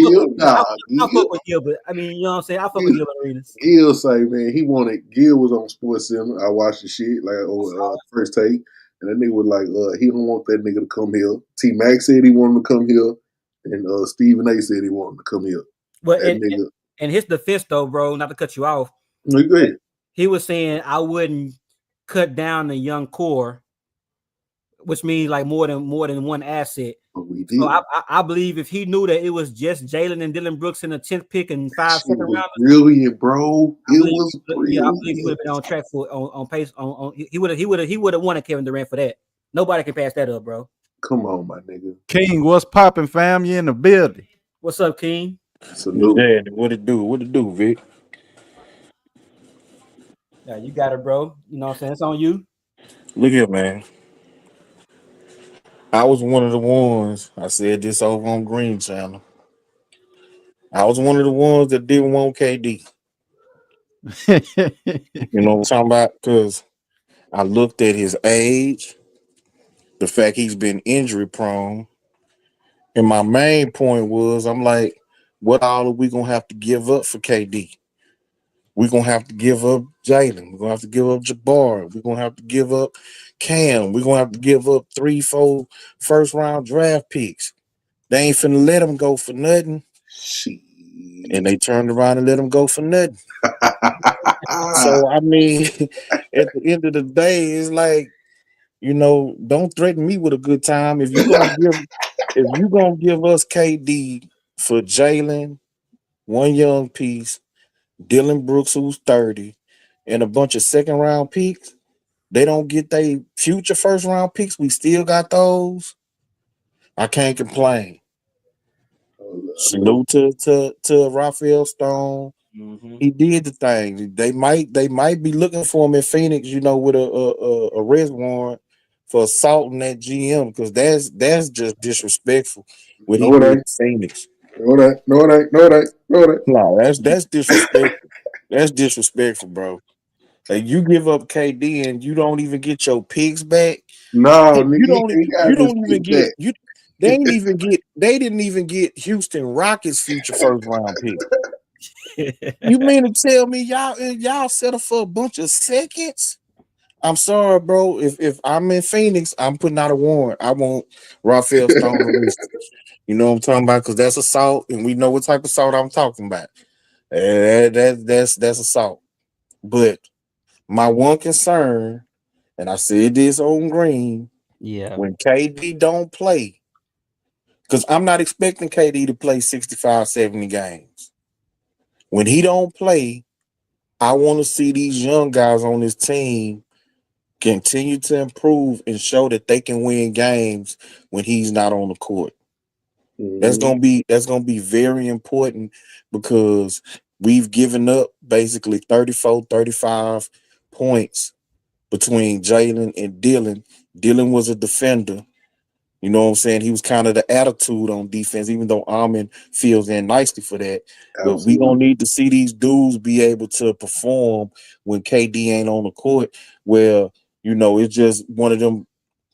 fuck with Gilbert. I mean, you know what I'm saying? I fuck with Gilbert Arenas. Gil say, man, Gil was on Sports Center. I watched the shit like first take, and that nigga was like, he don't want that nigga to come here. T Mac said he wanted to come here, and Stephen A said he wanted to come here. But in his defense, though, bro, not to cut you off, no, go ahead. He was saying I wouldn't cut down the young core, which means like more than one asset. But we did. So I believe if he knew that it was just Jalen and Dylan Brooks in the 10th pick and 5 second rounders, brilliant, bro. It was brilliant. Yeah, I believe he would have been on track for on pace. He would have wanted Kevin Durant for that. Nobody can pass that up, bro. Come on, my nigga. King, what's popping, fam? You in the building? What's up, King? Salute. Yeah, what it do? What it do, Vic? Yeah, you got it, bro. You know what I'm saying? It's on you. Look here, man. I was one of the ones, I said this over on Green Channel. I was one of the ones that didn't want KD. You know what I'm talking about? Because I looked at his age, the fact he's been injury prone, and my main point was, I'm like, what all are we going to have to give up for KD? We're going to have to give up Jalen. We're going to have to give up Jabbar. We're going to have to give up Cam. We're going to have to give up 3-4 first-round draft picks. They ain't finna let him go for nothing. Shit. And they turned around and let him go for nothing. So, I mean, at the end of the day, it's like, you know, don't threaten me with a good time. If you're gonna give us KD for Jalen, one young piece, Dylan Brooks, who's 30, and a bunch of second-round picks, they don't get their future first-round picks. We still got those. I can't complain. Salute to Raphael Stone. Mm-hmm. He did the thing. They might be looking for him in Phoenix, you know, with a arrest warrant for assaulting that GM, because that's just disrespectful. What he did in Phoenix. No, it ain't. No, that's disrespectful. That's disrespectful, bro. Like, you give up KD and you don't even get your picks back. No, you don't even get. They didn't even get Houston Rockets future first round pick. You mean to tell me y'all settle for a bunch of seconds? I'm sorry, bro. If I'm in Phoenix, I'm putting out a warrant. I want Raphael Stone arrested. You know what I'm talking about? Because that's assault, and we know what type of assault I'm talking about. That's assault. But my one concern, and I said this on Green, when KD don't play, because I'm not expecting KD to play 65, 70 games. When he don't play, I want to see these young guys on this team continue to improve and show that they can win games when he's not on the court. Mm-hmm. That's gonna be very important, because we've given up basically 34, 35 points between Jalen and Dylan. Dylan was a defender. You know what I'm saying? He was kind of the attitude on defense, even though Armin feels in nicely for that. Absolutely. But we don't need to see these dudes be able to perform when KD ain't on the court, where, you know, it's just one of them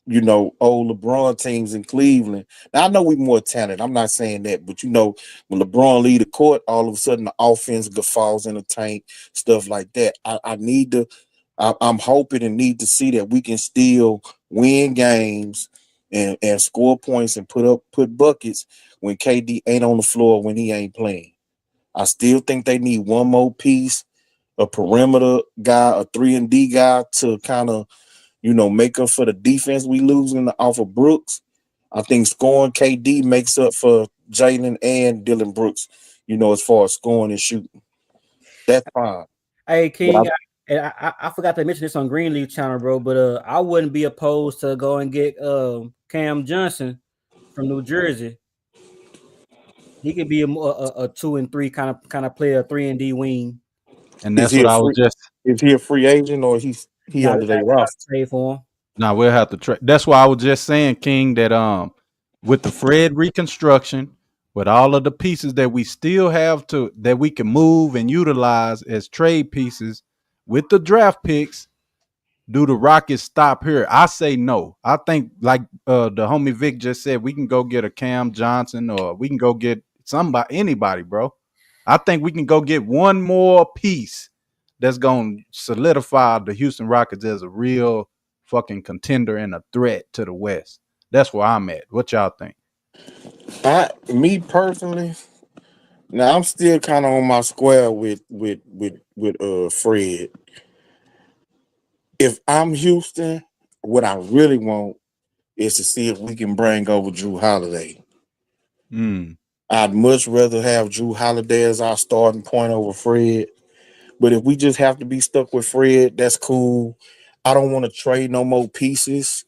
old LeBron teams in Cleveland. Now I know we more talented. I'm not saying that, but when LeBron lead the court, all of a sudden the offense falls in the tank, stuff like that. I need to. I'm hoping and need to see that we can still win games and score points and put buckets when KD ain't on the floor when he ain't playing. I still think they need one more piece, a perimeter guy, a 3-and-D guy to kind of make up for the defense we losing off of Brooks. I think scoring KD makes up for Jalen and Dylan Brooks, as far as scoring and shooting. That's fine. Hey But King, I forgot to mention this on Greenleaf channel, bro. But I wouldn't be opposed to go and get Cam Johnson from New Jersey. He could be a 2 and 3 kind of player, 3-and-D wing. And that's what I was just. Is he a free agent or he Now under we their got roster? to pay for him. Now we'll have to trade. That's why I was just saying, King, that with the Fred reconstruction, with all of the pieces that we still have that we can move and utilize as trade pieces with the draft picks, do the Rockets stop here? I say no. I think like the homie Vic just said, we can go get a Cam Johnson or we can go get anybody, bro. I think we can go get one more piece that's going to solidify the Houston Rockets as a real fucking contender and a threat to the West. That's where I'm at. What y'all think? Me personally, now I'm still kind of on my square with Fred. If I'm Houston, what I really want is to see if we can bring over Drew Holiday. I'd much rather have Drew Holiday as our starting point over Fred. But if we just have to be stuck with Fred, that's cool. I don't want to trade no more pieces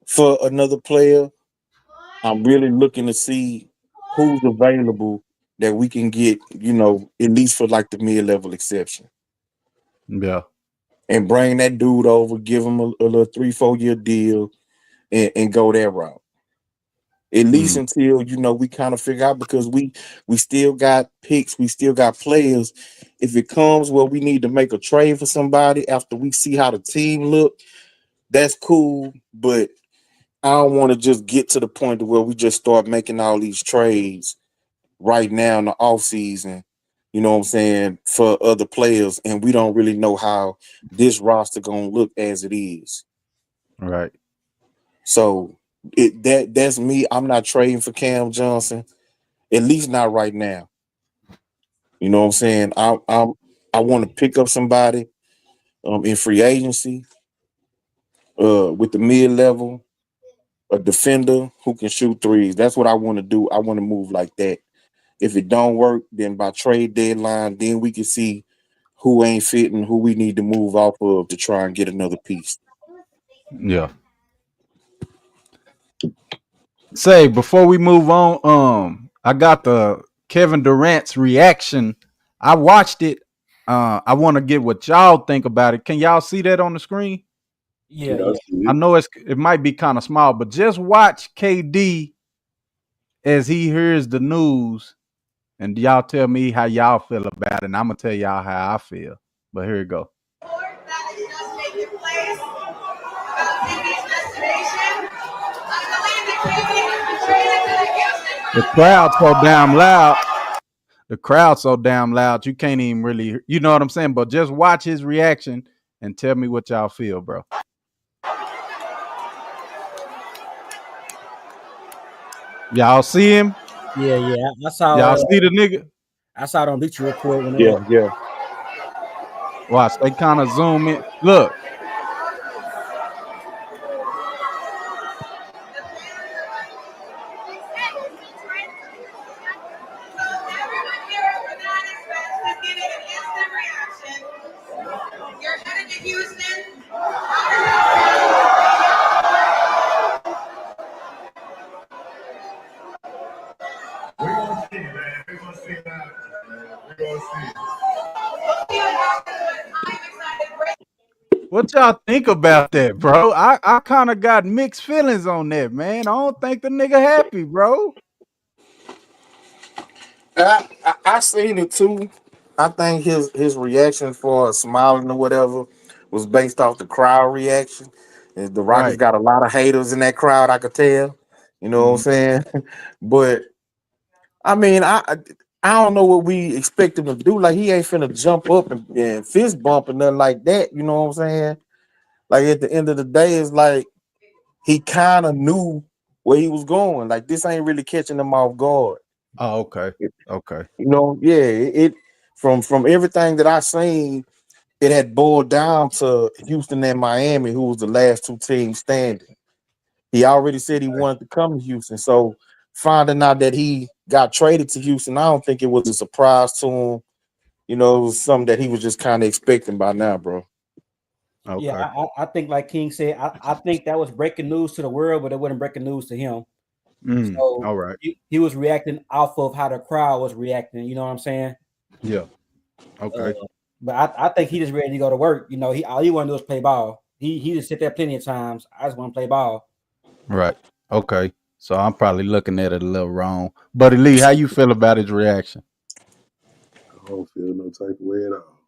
for another player. I'm really looking to see who's available that we can get, at least for like the mid-level exception. Yeah. And bring that dude over, give him a little 3-4 year deal and go that route. At least until we kind of figure out, because we still got picks, we still got players. If it comes where we need to make a trade for somebody after we see how the team look, that's cool. But I don't want to just get to the point to where we just start making all these trades right now in the off season, you know what I'm saying, for other players, and we don't really know how this roster gonna look as it is. Right. So that's me. I'm not trading for Cam Johnson, at least not right now. You know what I'm saying? I want to pick up somebody in free agency with the mid level, a defender who can shoot threes. That's what I want to do. I want to move like that. If it don't work, then by trade deadline, then we can see who ain't fitting, who we need to move off of to try and get another piece. Yeah. Say before we move on, I got the Kevin Durant's reaction. I watched it. I want to get what y'all think about it. Can y'all see that on the screen? Yeah. I know it might be kind of small, but just watch KD as he hears the news, and y'all tell me how y'all feel about it. And I'm gonna tell y'all how I feel. But here we go. The crowd so damn loud. The crowd so damn loud you can't even really, you know what I'm saying? But just watch his reaction and tell me what y'all feel, bro. Y'all see him? Yeah. I saw. Y'all see the nigga? I saw it on Bleacher Report when Yeah. Watch, they kind of zoom in. Look. What y'all think about that, bro? I kind of got mixed feelings on that, man. I don't think the nigga happy, bro. I seen it too. I think his reaction for smiling or whatever was based off the crowd reaction. The Rockets got a lot of haters in that crowd, I could tell. You know what I'm saying? But I mean, I don't know what we expect him to do. Like he ain't finna jump up and fist bump or nothing like that. You know what I'm saying? Like at the end of the day, it's like he kind of knew where he was going. Like this ain't really catching him off guard. Oh, okay. Okay. You know, yeah. It from everything that I seen, it had boiled down to Houston and Miami, who was the last two teams standing. He already said he wanted to come to Houston. So finding out that he got traded to Houston, I don't think it was a surprise to him. You know, it was something that he was just kind of expecting by now, bro. Yeah, Okay. I think like King said, I think that was breaking news to the world, but it wasn't breaking news to him. So All right. he was reacting off of how the crowd was reacting. You know what I'm saying? Yeah. Uh, Okay. but I think he just ready to go to work. You know, he all he want to do is play ball. He just sit there plenty of times. I just want to play ball. Right. Okay. So I'm probably looking at it a little wrong. Buddy Lee, how you feel about his reaction? I don't feel no type of way at all.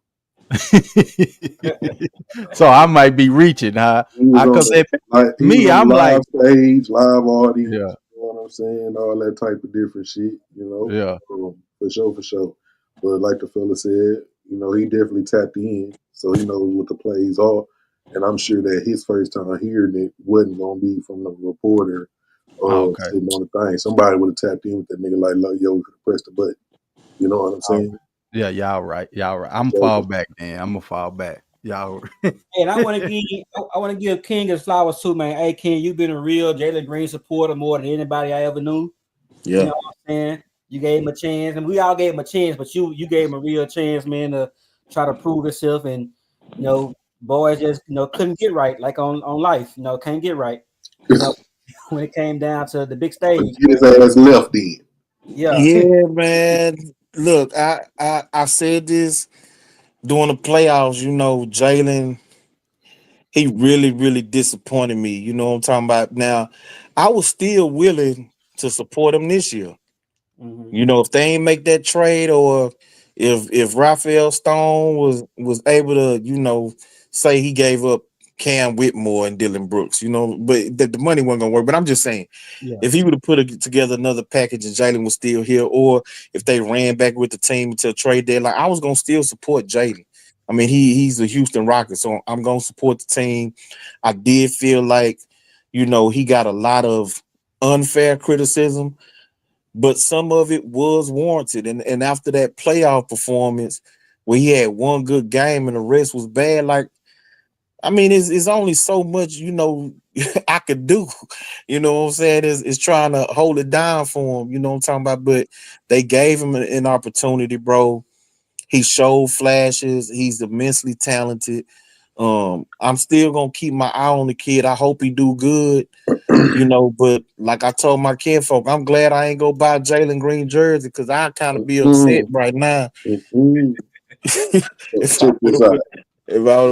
So I might be reaching, huh? He was on Cause the he was me, on I'm the like, live stage, live audience. yeah, You know what I'm saying? All that type of different shit. You know, yeah. for sure, for sure. But like the fella said, you know, he definitely tapped in, so he knows what the plays are. And I'm sure that his first time hearing it wasn't gonna be from the reporter Okay. sitting on the thing. Somebody would have tapped in with that nigga like, yo, press the button. You know what I'm All right. saying? Yeah, y'all right. Y'all right. I'm So, fall back then. I'm gonna fall back. Y'all And I want to give King his flowers too, man. Hey King, you've been a real Jalen Green supporter more than anybody I ever knew. You Yeah. know what I'm saying? You gave him a chance, and we all gave him a chance, but you gave him a real chance, man, to try to prove himself. And you know, boys just couldn't get right, like on life. You know, can't get right. You know, when it came down to the big stage, get man. his ass left in. Yeah, Yeah, man. Look, I said this during the playoffs. You know, Jalen, he really disappointed me. You know what I'm talking about? Now, I was still willing to support him this year. mm-hmm. You know, if they ain't make that trade, or if Raphael Stone was able to, say he gave up Cam Whitmore and Dylan Brooks, but the money wasn't gonna work. But I'm just saying, Yeah, if he would have together another package and Jalen was still here, or if they ran back with the team until trade deadline, I was gonna still support Jalen. I mean, he's a Houston Rocket, so I'm gonna support the team. I did feel like, he got a lot of unfair criticism, but some of it was warranted. And after that playoff performance, where he had one good game and the rest was bad, like, I mean, it's only so much, I could do. You know what I'm saying? Is trying to hold it down for him. You know what I'm talking about? But they gave him an opportunity, bro. He showed flashes. He's immensely talented. I'm still gonna keep my eye on the kid. I hope he do good. But like I told my kinfolk, I'm glad I ain't go buy Jalen Green jersey, because I kind of be upset Mm, right now if I check would this have out.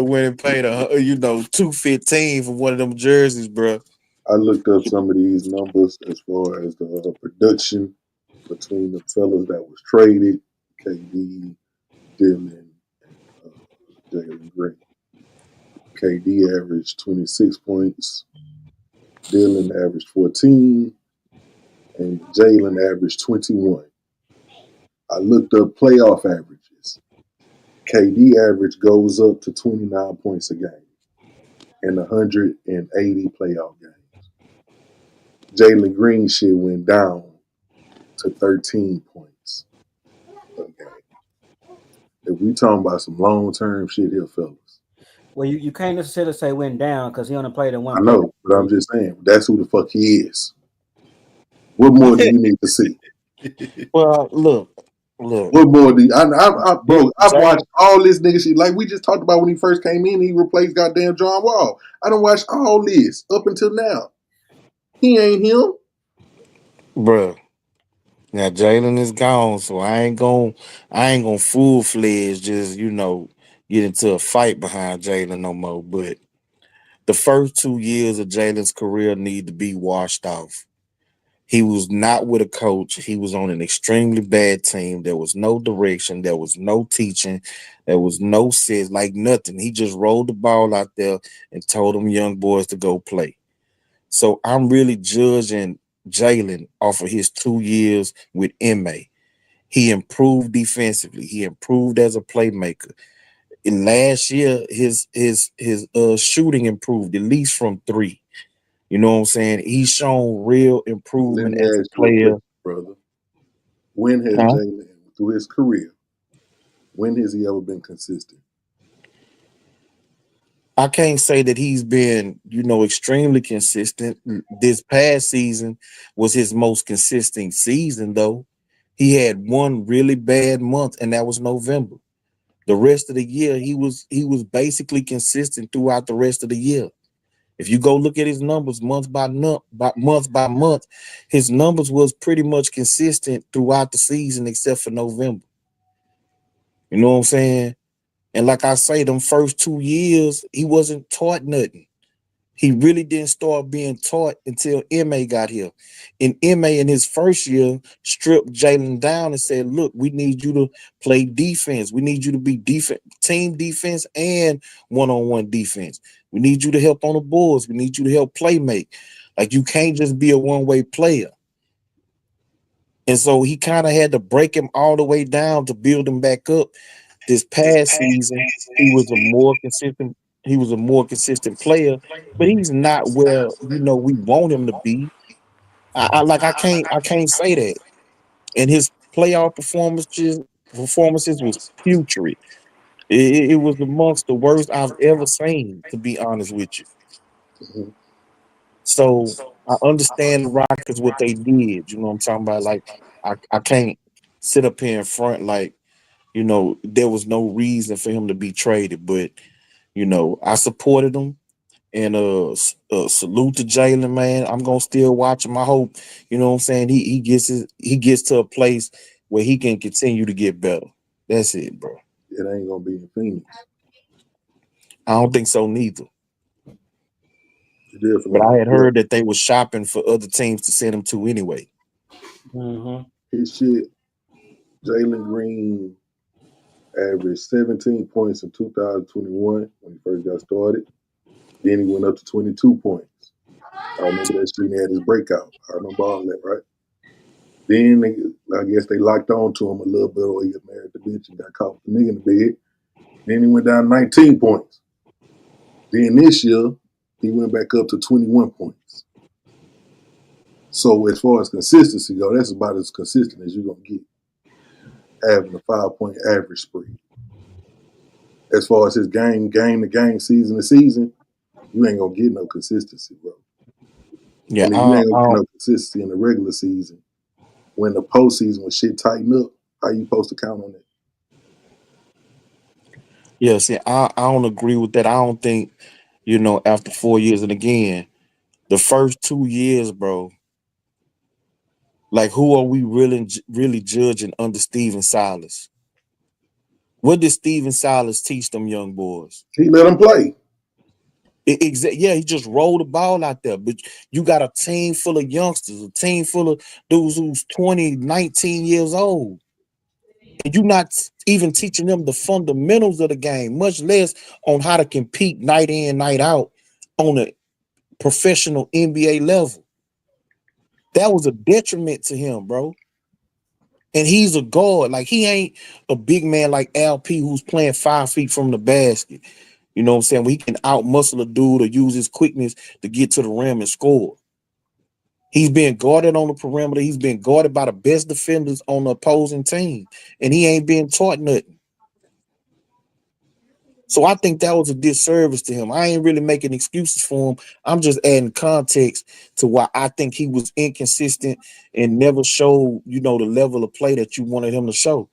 went and paid 215 for one of them jerseys, bro. I looked up some of these numbers as far as the production between the fellas that was traded, KD, Dylan, and Jalen Green. KD averaged 26 points, Dylan averaged 14, and Jalen averaged 21. I looked up playoff averages. KD average goes up to 29 points a game in 180 playoff games. Jalen Green shit went down to 13 points a game. If we talking about some long term shit here, fellas. well, you can't necessarily say went down because he only played in one I playoff know, but I'm series. just saying that's who the fuck he is. What more do you need to see? Well, look, What more do you, bro? I've Jalen, watched all this nigga shit. Like we just talked about when he first came in, he replaced goddamn John Wall. I don't watch all this up until now. He ain't him. bro. Now Jalen is gone, so I ain't gonna full fledged just get into a fight behind Jalen no more. But the first 2 years of Jalen's career need to be washed off. He was not with a coach. He was on an extremely bad team. There was no direction. There was no teaching. There was no sense, like nothing. He just rolled the ball out there and told them young boys to go play. So I'm really judging Jalen off of his 2 years with MA. He improved defensively. He improved as a playmaker. In last year, his shooting improved at least from three. You know what I'm saying? He's shown real Let improvement me as a ask you a player. question, brother. When has Huh? Jalen, through his career, when has he ever been consistent? I can't say that he's been, extremely consistent. This past season was his most consistent season, though. He had one really bad month, and that was November. The rest of the year, he was basically consistent throughout the rest of the year. If you go look at his numbers month by month, his numbers was pretty much consistent throughout the season except for November. You know what I'm saying? And like I say, them first 2 years, he wasn't taught nothing. He really didn't start being taught until MA got here. And MA in his first year stripped Jalen down and said, look, we need you to play defense. We need you to be team defense and one-on-one defense. We need you to help on the boards. We need you to help play make. Like, you can't just be a one-way player. And so he kind of had to break him all the way down to build him back up. This past season, he was a more consistent. He was a more consistent player, but he's not where we want him to be. I can't say that. And his playoff performances was putrid. It was amongst the worst I've ever seen, to be honest with you. Mhm. So I understand the Rockets what they did. You know what I'm talking about? Like, I can't sit up here in front like there was no reason for him to be traded, but I supported him. And salute to Jalen, man. I'm gonna still watch him. I hope, what I'm saying, he gets to a place where he can continue to get better. That's it, bro. It ain't gonna be in Phoenix. I don't think so neither. It definitely But ain't I gonna had be. heard that they were shopping for other teams to send him to anyway. Mm-hmm. His shit, Jalen Green averaged 17 points in 2021 when he first got started. Then he went up to 22 points. I remember that shit. He had his breakout. I remember all that, right? Then I guess they locked on to him a little bit, or he got married to the bitch and got caught with the nigga in the bed. Then he went down 19 points. Then this year, he went back up to 21 points. So as far as consistency go, that's about as consistent as you're gonna get, having a 5 point average spread. As far as his game to game, season to season, you ain't gonna get no consistency, bro. Yeah, And if you I, ain't gonna I, get no consistency in the regular season, when the postseason, when shit tighten up, how you supposed to count on that? yeah. See, I don't agree with that. I don't think after 4 years, and again, the first 2 years, bro. Like, who are we really judging under Steven Silas? What did Steven Silas teach them young boys? He let him play. Yeah, he just rolled the ball out there. But you got a team full of youngsters, a team full of dudes who's 20, 19 years old. And you're not even teaching them the fundamentals of the game, much less on how to compete night in, night out on a professional NBA level. That was a detriment to him, bro. And he's a guard. Like, he ain't a big man like LP who's playing 5 feet from the basket. You know what I'm saying? Where he can outmuscle a dude or use his quickness to get to the rim and score. He's being guarded on the perimeter. He's been guarded by the best defenders on the opposing team. And he ain't being taught nothing. So I think that was a disservice to him. I ain't really making excuses for him. I'm just adding context to why I think he was inconsistent and never showed, the level of play that you wanted him to show.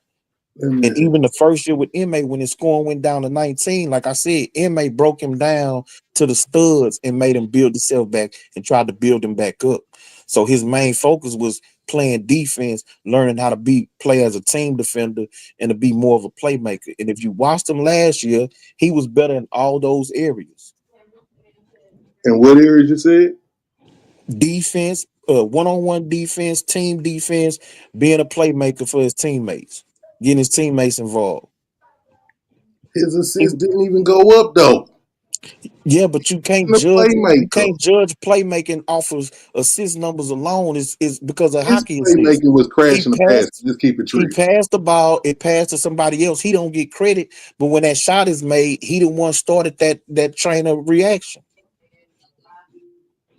And even the first year with MA, when his scoring went down to 19, like I said, MA broke him down to the studs and made him build himself back and tried to build him back up. So his main focus was playing defense, learning how to play as a team defender and to be more of a playmaker. And if you watched him last year, he was better in all those areas. And what areas you said? Defense, one-on-one defense, team defense, being a playmaker for his teammates, getting his teammates involved. His assist didn't even go up though. Yeah, but you can't The judge. You playmaker. can't judge playmaking off of assist numbers alone. Is because of His hockey assists. playmaking was crashing the pass. Passed, Just keep it true. he passed the ball. It passed to somebody else. He don't get credit. But when that shot is made, he the one started that train of reaction.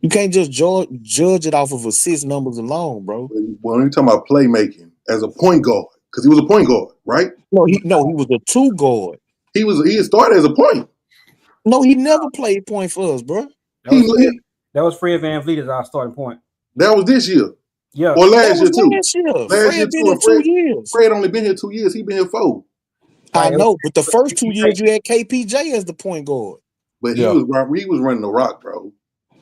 You can't just judge it off of assist numbers alone, bro. When you're talking about playmaking as a point guard, because he was a point guard, right? No, he was a two guard. He started as a point. No, he never played point for us, bro. That was Fred VanVleet as our starting point. That was this year. Yeah. Or last year too. Last year. Last year been too. here 2 years. Fred only been here 2 years. He been here 4. I know, but the first 2 years you had KPJ as the point guard. But he was running the rock, bro.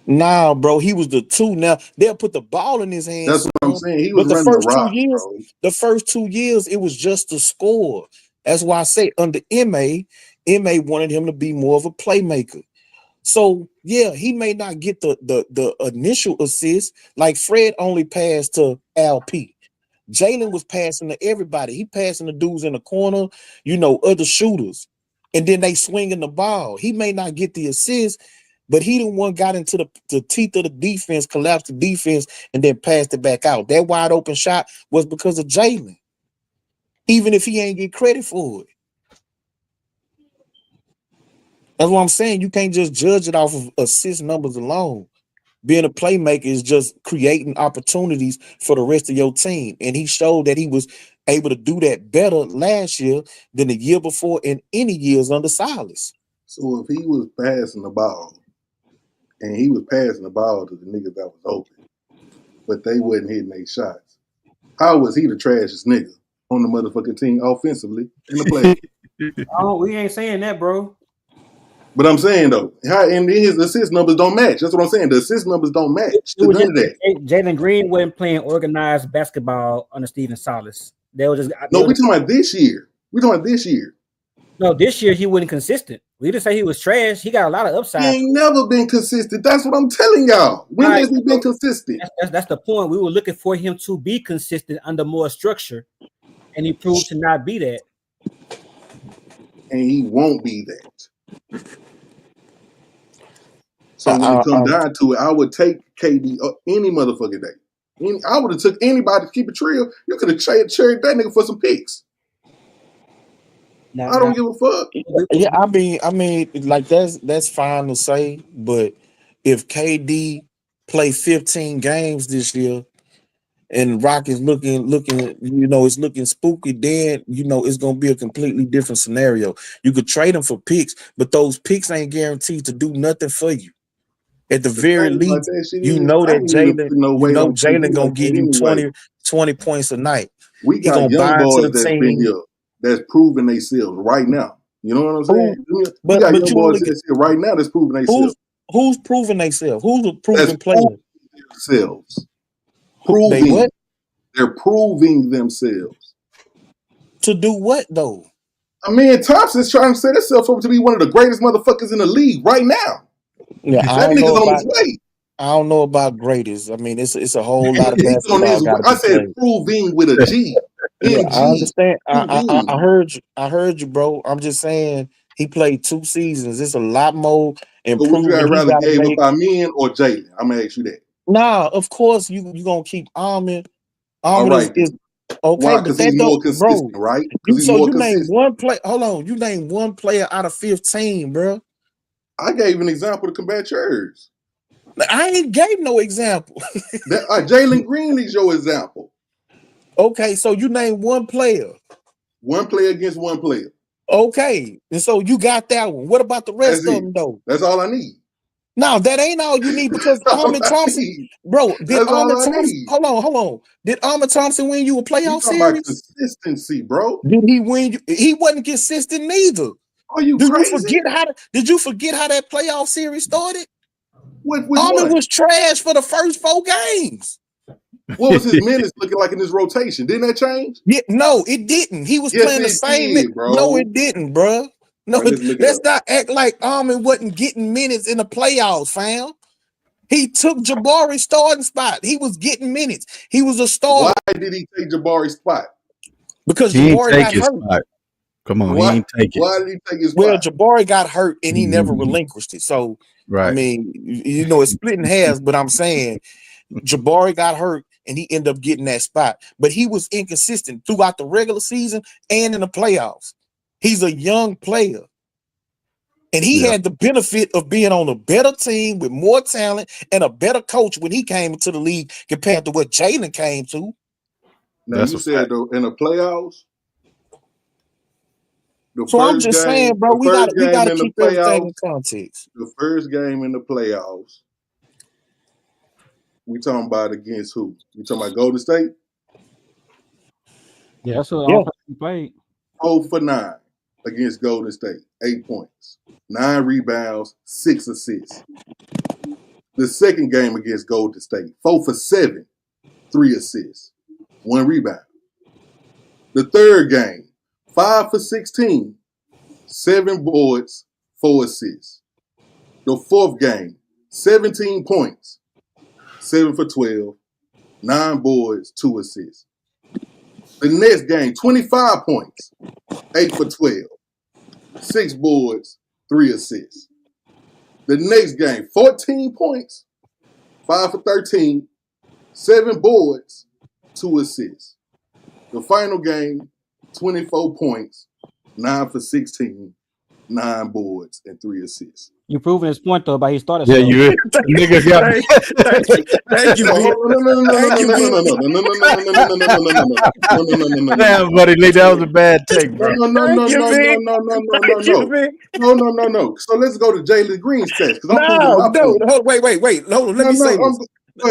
Nah, bro, he was the 2. Now they'll put the ball in his hands. That's what I'm saying. He was running the rock, bro. The first 2 years, it was just to score. That's why I say under MA wanted him to be more of a playmaker. So yeah, he may not get the initial assist. Like Fred only passed to LP. Jalen was passing to everybody. He passing the dudes in the corner, other shooters, and then they swinging the ball. He may not get the assist, but he the one got into the teeth of the defense, collapsed the defense, and then passed it back out. That wide open shot was because of Jalen, even if he ain't get credit for it. That's what I'm saying. You can't just judge it off of assist numbers alone. Being a playmaker is just creating opportunities for the rest of your team. And he showed that he was able to do that better last year than the year before and any years under Silas. So if he was passing the ball, and he was passing the ball to the niggas that was open, but they wasn't hitting their shots, how was he the trashiest nigga on the motherfucking team offensively in the play? Oh, we ain't saying that, bro. But I'm saying though, and his assist numbers don't match. That's what I'm saying. The assist numbers don't match to none of that. Jalen Green wasn't playing organized basketball under Steven Silas. They were just we're talking about this year. No, this year he wasn't consistent. We didn't say he was trash. He got a lot of upside. He ain't never been consistent. That's what I'm telling y'all. When has he been consistent? That's the point. We were looking for him to be consistent under more structure, and he proved to not be that. And he won't be that. So when it comes down to it, I would take KD any motherfucking day. I would have took anybody to keep it real. You could have traded that nigga for some picks. I don't give a fuck. Yeah, I mean, like that's fine to say, but if KD play 15 games this year and Rock is looking, it's looking spooky, then it's gonna be a completely different scenario. You could trade them for picks, but those picks ain't guaranteed to do nothing for you. At the very least, that Jalen gonna give you 20 points a night. We got young boys that's been here that's proving themselves right now. You know what I'm saying? We got young boys that's here right now that's proving themselves. Who's proving themselves? Who's a proven player? Themselves. They're proving themselves. To do what though? I mean, Thompson's trying to set himself up to be one of the greatest motherfuckers in the league right now. Yeah, I don't know about greatest. I mean, it's a whole lot of basketball. I said proving with a G. Yeah, I understand. I heard you, bro. I'm just saying he played 2 seasons. It's a lot more improvement. Would you rather gave up by men or Jalen? I'm gonna ask you that. Nah, of course you gonna keep Armin. All right. Is okay, why? Because he's more consistent, bro, right? You name one play. Hold on, you name one player out of 15, bro. I gave an example to combat yours. I ain't gave no example. Jalen Green is your example. Okay, so you name one player. One player against one player. Okay, and so you got that one. What about the rest of them, though? That's all I need. No, that ain't all you need because Armin Thompson, bro. Did Armin Thompson? Hold on. Did Armin Thompson win you a playoff series? About consistency, bro. Did he win you? He wasn't consistent neither. Are you crazy? Did you forget how that playoff series started? Armin was trash for the first 4 games. What was his minutes looking like in his rotation? Didn't that change? Yeah, no, it didn't. He was playing the same. Bro. No, it didn't, bro. No, let's not act like Armin wasn't getting minutes in the playoffs, fam. He took Jabari's starting spot. He was getting minutes. He was a starter. Why did he take Jabari's spot? Because He ain't Jabari take got his hurt. spot. Come on, he Why? ain't take it. Why did he take his Well, spot? Jabari got hurt and he never Mhm. relinquished it. So, Right. I mean, it's splitting hairs, but I'm saying Jabari got hurt and he ended up getting that spot. But he was inconsistent throughout the regular season and in the playoffs. He's a young player. And he had the benefit of being on a better team with more talent and a better coach when he came into the league compared to what Jalen came to. Now, you said though, in the playoffs, So I'm just saying, bro, we got to keep everything in context. The first game in the playoffs, we talking about against who? We talking about Golden State? Yeah, that's what he played. 0 for 9 against Golden State, 8 points, 9 rebounds, 6 assists. The second game against Golden State, 4 for 7, 3 assists, 1 rebound. The third game, 5 for 16, 7 boards, 4 assists. The fourth game, 17 points, 7 for 12, 9 boards, 2 assists. The next game, 25 points, 8 for 12, 6 boards, 3 assists. The next game, 14 points, 5 for 13, 7 boards, 2 assists. The final game, 24 points, 9 for 16, 9 boards, and 3 assists. You proving his point though by he started. Yeah, you nigga got. Thank you, Damn, buddy, Lee, that was a bad take, bro. No. So let's go to Jalen Green's stats because I'm proving my point. Wait. No, let me say this.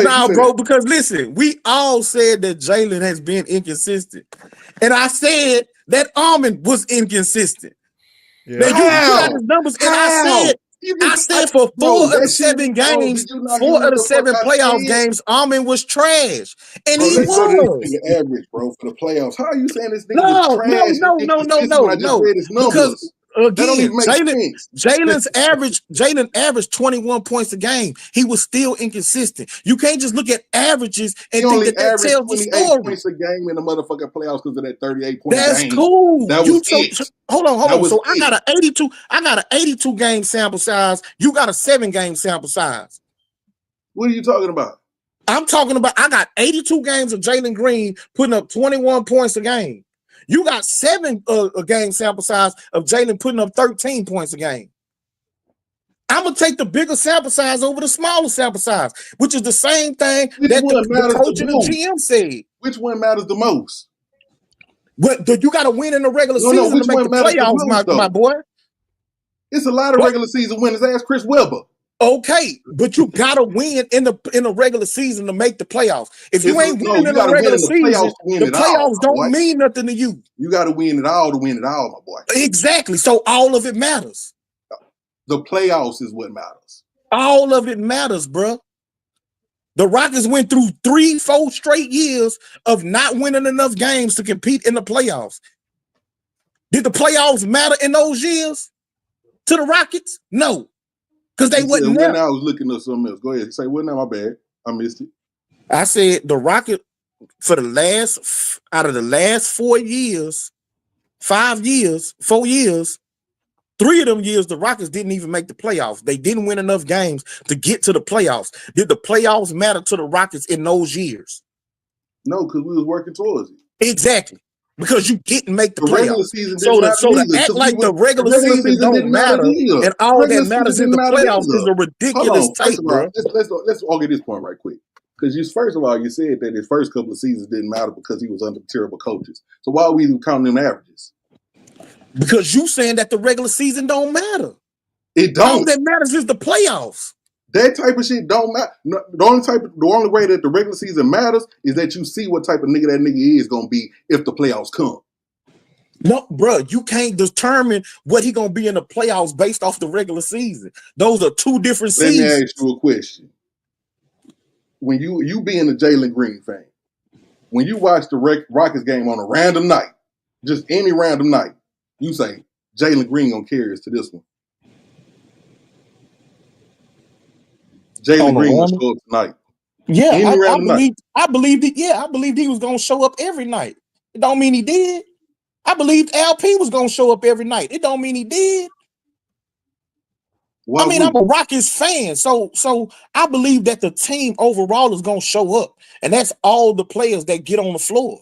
Nah, bro, because listen, we all said that Jalen has been inconsistent, and I said that Almond was inconsistent. Yeah. Now you put out his numbers, and I said for 4 of the 7 games, 4 of the 7 playoff games, Almond was trash, and he was. Go to the average, bro, for the playoffs. How are you saying this nigga was trash? No. I just read his numbers. Because again, Jalen averaged 21 points a game. He was still inconsistent. You can't just look at averages and think that tells the story. Points a game in the motherfucking playoffs because of that 38-point game. That's cool. That was it. Hold on. So I got an 82 game sample size. You got a 7 game sample size. What are you talking about? I'm talking about I got 82 games of Jalen Green putting up 21 points a game. You got 7 a game sample size of Jalen putting up 13 points a game. I'm gonna take the bigger sample size over the smaller sample size, which is the same thing that the coach and the GM said. Which one matters the most? What you got to win in the regular season to make the playoffs, my boy. It's a lot of regular season winners. Ask Chris Webber. Okay, but you gotta win in the regular season to make the playoffs. If you ain't winning in the regular season, the playoffs don't mean nothing to you. You got to win it all to win it all, my boy. Exactly. So all of it matters. The playoffs is what matters. All of it matters, bro. The Rockets went through 3-4 straight years of not winning enough games to compete in the playoffs. Did the playoffs matter in those years to the Rockets? No. Because they wasn't there. I was looking at something else. Go ahead. Say, what now? My bad. I missed it. I said the Rocket for out of the last 4 years, 4 years, 3 of them years, the Rockets didn't even make the playoffs. They didn't win enough games to get to the playoffs. Did the playoffs matter to the Rockets in those years? No, because we was working towards it. Exactly. Because you didn't make the playoffs. Season so to act like the regular season don't matter and all that matters in the playoffs is a ridiculous take, bro. Let's all get this point right quick. Because first of all, you said that his first couple of seasons didn't matter because he was under terrible coaches. So why are we even counting them averages? Because you saying that the regular season don't matter. It don't. All that matters is the playoffs. That type of shit don't matter. The only way that the regular season matters is that you see what type of nigga that nigga is gonna be if the playoffs come. No, bro, you can't determine what he gonna be in the playoffs based off the regular season. Those are 2 different seasons. Let me ask you a question. When you being a Jalen Green fan, when you watch the Rockets game on a random night, just any random night, you say Jalen Green gonna carry us to this one. Jalen Green will show up tonight. Yeah, I believed he was gonna show up every night. It don't mean he did. I believed LP was gonna show up every night. It don't mean he did. I'm a Rockets fan, so I believe that the team overall is gonna show up, and that's all the players that get on the floor.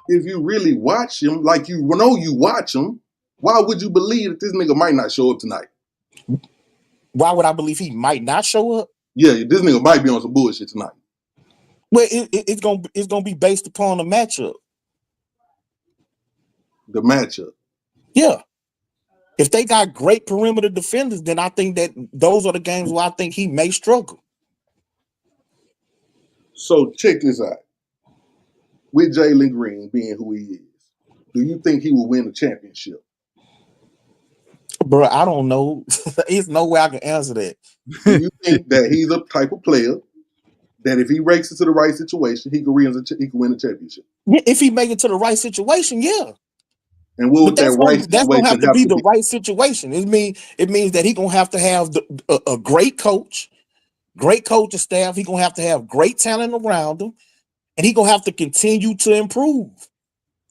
If you really watch him, like you know you watch him, why would you believe that this nigga might not show up tonight? Why would I believe he might not show up? Yeah, this nigga might be on some bullshit tonight. Well, it's gonna be based upon the matchup. The matchup. Yeah. If they got great perimeter defenders, then I think that those are the games where I think he may struggle. So check this out. With Jalen Green being who he is, do you think he will win the championship? Bro, I don't know. There's no way I can answer that. Do you think that he's a type of player that if he breaks into the right situation, he can win the championship? Yeah, if he make it to the right situation, yeah. And what would that right situation that's gonna have to be the right situation. It means that he gonna have to have a great coach, great coaching staff. He gonna have great talent around him, and he gonna have to continue to improve.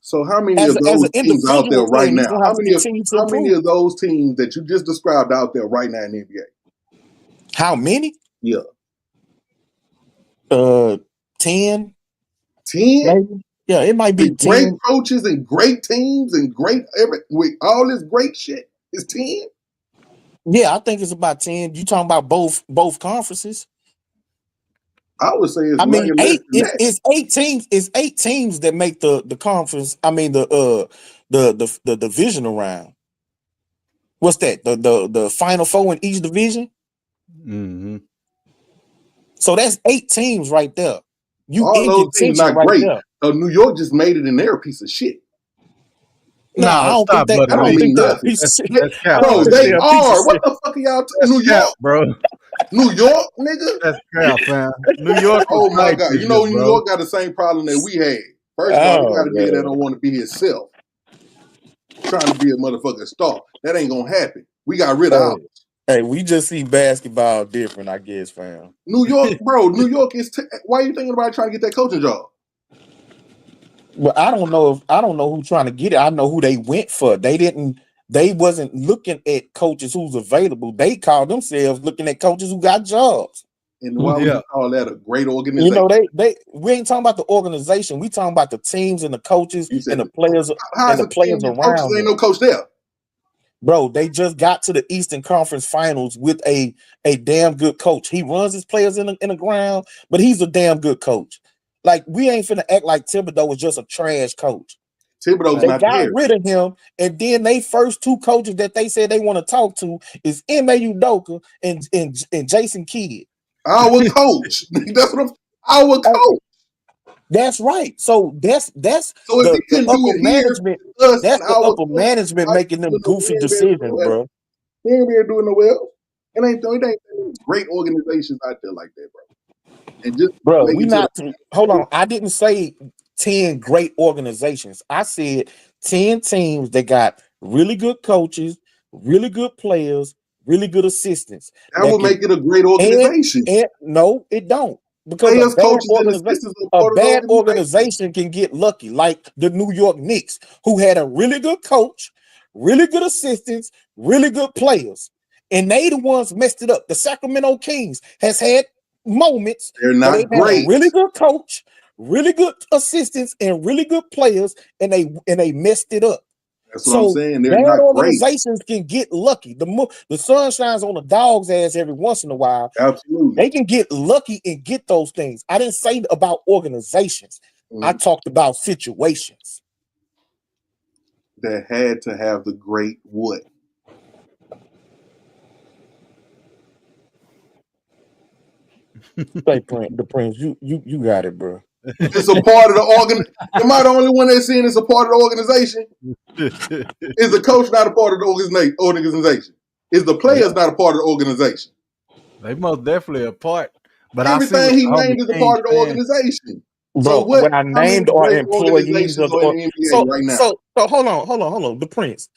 So how many of those teams out there right now? How many of those teams that you just described out there right now in the NBA? How many? Yeah. 10. 10? Maybe? Yeah, it might be 10. Great coaches and great teams and with all this great shit. It's 10? Yeah, I think it's about 10. You talking about both conferences? I would say it's 8. It's 8 teams. It's 8 teams that make the conference. I mean the divisional round. What's that? The Final Four in each division. Mm-hmm. So that's 8 teams right there. All those teams not right great. New York just made it, and they're a piece of shit. No, I don't think that. I don't think they're a piece of shit. Bro, they are. What the fuck are y'all talking? New York, bro. New York, nigga. That's crap, man. New York. Oh my god, you know New York got the same problem that we had. First of all, you got to be that don't want to be himself, trying to be a motherfucking star. That ain't gonna happen. We got rid of ours. Hey, we just see basketball different, I guess, fam. New York, bro. New York is. Why are you thinking about trying to get that coaching job? Well, I don't know who's trying to get it. I know who they went for. They wasn't looking at coaches who's available. They called themselves looking at coaches who got jobs. And why would you call that a great organization? You know, we ain't talking about the organization. We talking about the teams and the coaches and the players and the players around. Ain't no coach there. Bro, they just got to the Eastern Conference Finals with a damn good coach. He runs his players in the ground, but he's a damn good coach. Like, we ain't finna act like Thibodeau was just a trash coach. Thibodeau's not there. They got rid of him, and then they first 2 coaches that they said they want to talk to is Ime Udoka and Jason Kidd. Our coach. That's what our coach. That's right. So that's so the upper management. That's the upper management making them goofy decisions, bro. He ain't been doing no well. It ain't great organizations out there like that, bro. And just hold on. I didn't say 10 great organizations. I said 10 teams that got really good coaches, really good players, really good assistants. That would make it a great organization. No, it don't. Because a bad organization can get lucky, like the New York Knicks, who had a really good coach, really good assistants, really good players, and they the ones messed it up. The Sacramento Kings has had moments. They're not great. Really good coach, really good assistants, and really good players, and they messed it up. That's what I'm saying. They're not organizations can get lucky. The sun shines on the dog's ass every once in a while. Absolutely. They can get lucky and get those things. I didn't say about organizations. I talked about situations. That had to have the great what? The Prince, you got it, bro. It's a part of the Am I the only one that's saying it's a part of the organization? Is the coach not a part of the organization? Is the players not a part of the organization? They most definitely a part. But everything he named is a part of the organization. Bro, so what I named are employees of the right now. So hold on. The Prince.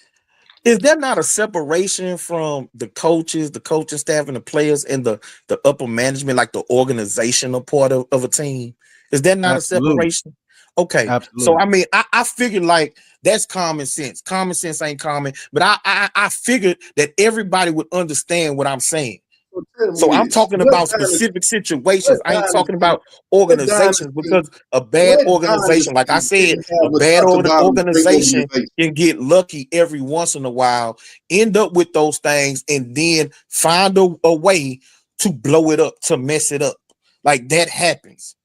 Is there not a separation from the coaches, the coaching staff, and the players, and the upper management, like the organizational part of a team? Is there not a Absolutely. separation? Okay, so Absolutely. I mean, I figured like that's common sense. Common sense ain't common, but I figured that everybody would understand what I'm saying. So tell So me I'm this: talking about specific situations. what I ain't talking dynasty, about what organizations, dynasty, because a bad what organization, like I dynasty said, didn't a have a bad top to bottom great organization organization? can get lucky every once in a while, end up with those things, and then find a way to blow it up, to mess it up. Like that happens.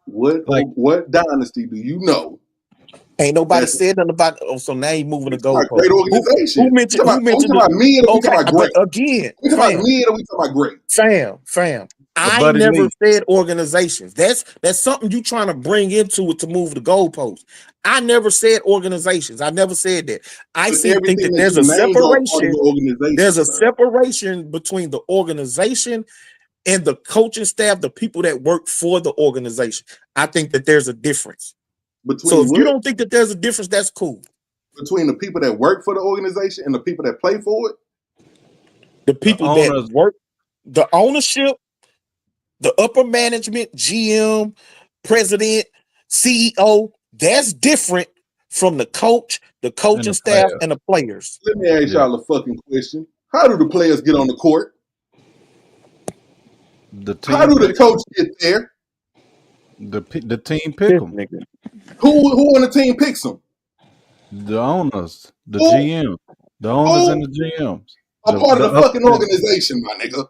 Like What dynasty do you know? Ain't nobody That's said nothing about. Oh, so now you moving we the talking about goalpost. great Who organization. mentioned? Who Are we mentioned talking the? about mid or we Okay, talking about but great? again, We talking about mid or we talking about great? fam. but I Buddy never Lee, said organizations. That's something you trying to bring into it to move the goalpost. I never said organizations. I never said that. I But think everything that that there's you a named are part of separation. the organization, There's a sir. separation between the organization and the coaching staff, the people that work for the organization. I think that there's a difference. So Between if you what? don't think that there's a difference, that's cool. Between the people that work for the organization and the people that play for it? The the people that owners work, the ownership, the upper management, GM, president, CEO, that's different from the coach, the and coaching the staff, players. and the players. Let me ask Yeah. y'all a fucking question. How do the players get on the court? The How team do the pick coach get there? the team pick This them. nigga. Who on the team picks them? The owners, the Who? GM, the owners and Who? the GMs. A part of The the upper fucking management. organization, my nigga.